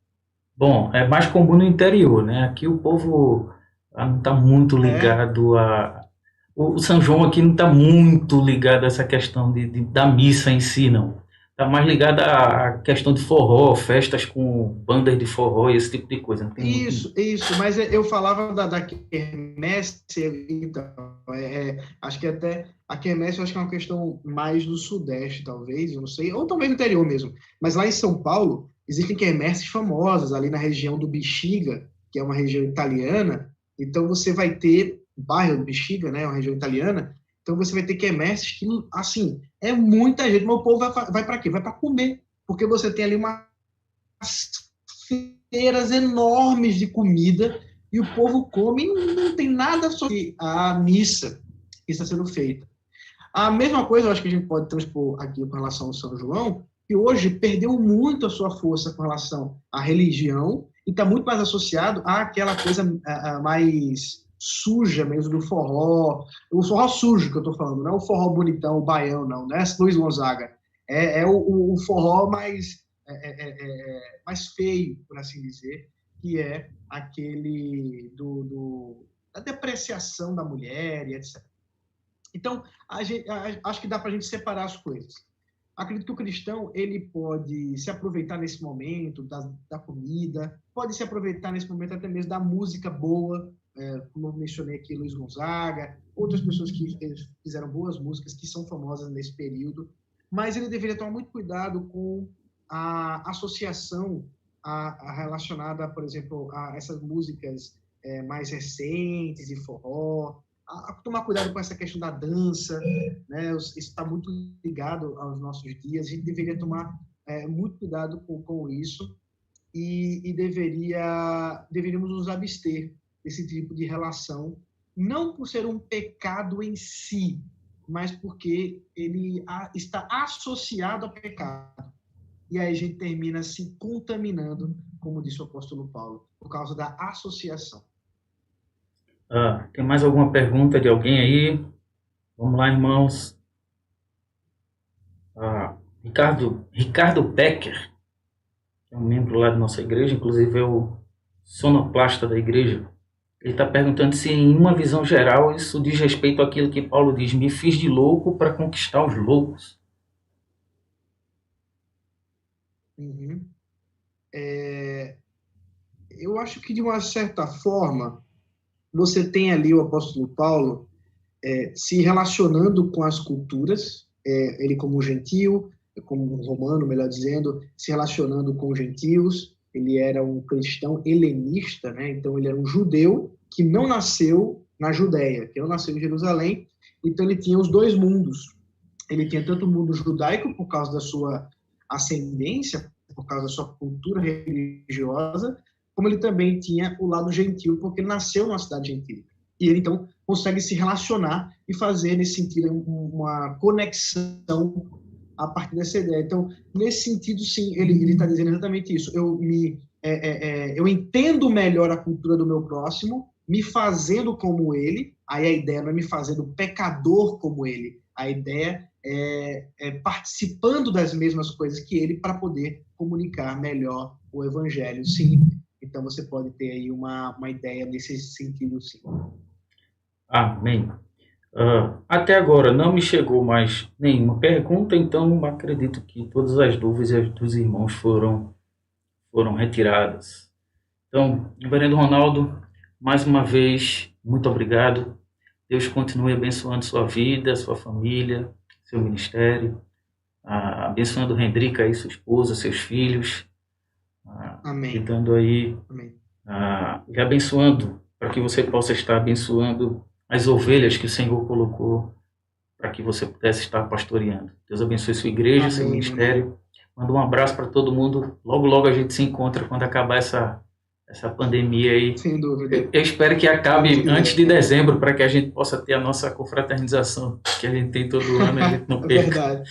Bom, é mais comum no interior, né? Aqui o povo não está muito ligado a. O São João aqui não está muito ligado a essa questão da missa em si, não. Está mais ligado à questão de forró, festas com bandas de forró e esse tipo de coisa. Não tem muito... Isso, mas eu falava da quermesse, então, acho que até a quermesse eu acho que é uma questão mais do Sudeste, talvez, eu não sei, ou talvez no interior mesmo. Mas lá em São Paulo, existem quermesses famosas, ali na região do Bexiga, que é uma região italiana, então você vai ter o bairro do Bexiga, né, uma região italiana, então você vai ter quermesses que, assim, é muita gente, mas o povo vai para quê? Vai para comer, porque você tem ali uma feiras enormes de comida e o povo come e não tem nada sobre a missa que está sendo feita. A mesma coisa eu acho que a gente pode transpor aqui com relação ao São João, que hoje perdeu muito a sua força com relação à religião e está muito mais associado àquela coisa mais suja mesmo do forró, o forró sujo que eu estou falando, não é o forró bonitão, o baião, não é Luiz Gonzaga, é o forró mais feio, por assim dizer, que é aquele da depreciação da mulher e etc. Então, acho que dá para a gente separar as coisas. Acredito que o cristão ele pode se aproveitar nesse momento da comida, pode se aproveitar nesse momento até mesmo da música boa, como eu mencionei aqui, Luiz Gonzaga, outras pessoas que fizeram boas músicas, que são famosas nesse período, mas ele deveria tomar muito cuidado com a associação relacionada, por exemplo, a essas músicas mais recentes de forró, a tomar cuidado com essa questão da dança, né? Isso está muito ligado aos nossos dias, a gente deveria tomar muito cuidado com isso e deveríamos nos abster desse tipo de relação, não por ser um pecado em si, mas porque ele está associado ao pecado. E aí a gente termina se contaminando, como disse o apóstolo Paulo, por causa da associação. Tem mais alguma pergunta de alguém aí? Vamos lá, irmãos. Ricardo Becker, que é um membro lá da nossa igreja, inclusive é o sonoplasta da igreja. Ele está perguntando se, em uma visão geral, isso diz respeito àquilo que Paulo diz: me fiz de louco para conquistar os loucos. Uhum. Eu acho que, de uma certa forma, você tem ali o apóstolo Paulo se relacionando com as culturas, ele como gentil, como um romano, melhor dizendo, se relacionando com os gentios. Ele era um cristão helenista, né? Então ele era um judeu que não nasceu na Judéia, que não nasceu em Jerusalém, então ele tinha os dois mundos. Ele tinha tanto o mundo judaico, por causa da sua ascendência, por causa da sua cultura religiosa, como ele também tinha o lado gentil, porque ele nasceu numa cidade gentil. E ele, então, consegue se relacionar e fazer, nesse sentido, uma conexão a partir dessa ideia. Então, nesse sentido, sim, ele está dizendo exatamente isso. Eu entendo melhor a cultura do meu próximo, me fazendo como ele. Aí a ideia não é me fazendo pecador como ele. A ideia é participando das mesmas coisas que ele para poder comunicar melhor o evangelho. Sim, então você pode ter aí uma ideia nesse sentido, sim. Amém. Até agora não me chegou mais nenhuma pergunta, então acredito que todas as dúvidas dos irmãos foram retiradas. Então, reverendo Ronaldo, mais uma vez, muito obrigado. Deus continue abençoando sua vida, sua família, seu ministério, abençoando Rendrica e sua esposa, seus filhos. Amém. E dando aí, Amém. E abençoando, para que você possa estar abençoando as ovelhas que o Senhor colocou para que você pudesse estar pastoreando. Deus abençoe sua igreja, seu ministério. Manda um abraço para todo mundo. Logo, logo a gente se encontra quando acabar essa pandemia aí. Sem dúvida. Eu espero que acabe antes de dezembro, para que a gente possa ter a nossa confraternização, que a gente tem todo ano, a gente não perca.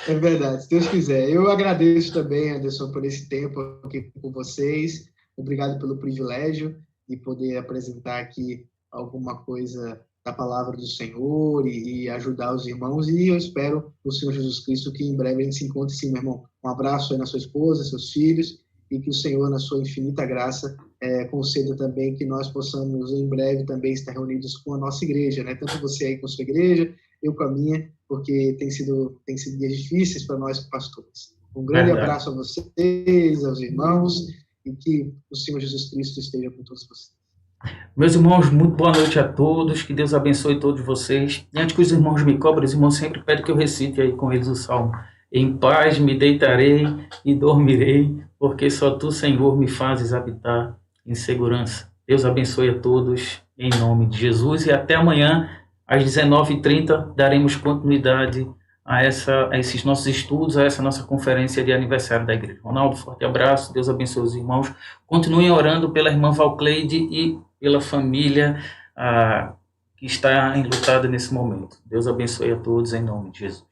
É verdade, se Deus quiser. Eu agradeço também, Anderson, por esse tempo aqui com vocês. Obrigado pelo privilégio de poder apresentar aqui alguma coisa da palavra do Senhor e ajudar os irmãos. E eu espero no Senhor Jesus Cristo que em breve a gente se encontre, sim, meu irmão. Um abraço aí na sua esposa, seus filhos, e que o Senhor, na sua infinita graça, conceda também que nós possamos em breve também estar reunidos com a nossa igreja, né? Tanto você aí com a sua igreja, eu com a minha, porque tem sido dias difíceis para nós pastores. Um grande abraço a vocês, aos irmãos, e que o Senhor Jesus Cristo esteja com todos vocês. Meus irmãos, muito boa noite a todos, que Deus abençoe todos vocês. E antes que os irmãos me cobrem, os irmãos sempre pedem que eu recite aí com eles o salmo: em paz me deitarei e dormirei, porque só tu, Senhor, me fazes habitar em segurança. Deus abençoe a todos, em nome de Jesus, e até amanhã, às 19h30, daremos continuidade a esses nossos estudos, a essa nossa conferência de aniversário da igreja. Ronaldo, forte abraço, Deus abençoe os irmãos. Continuem orando pela irmã Valcleide e pela família que está enlutada nesse momento. Deus abençoe a todos, em nome de Jesus.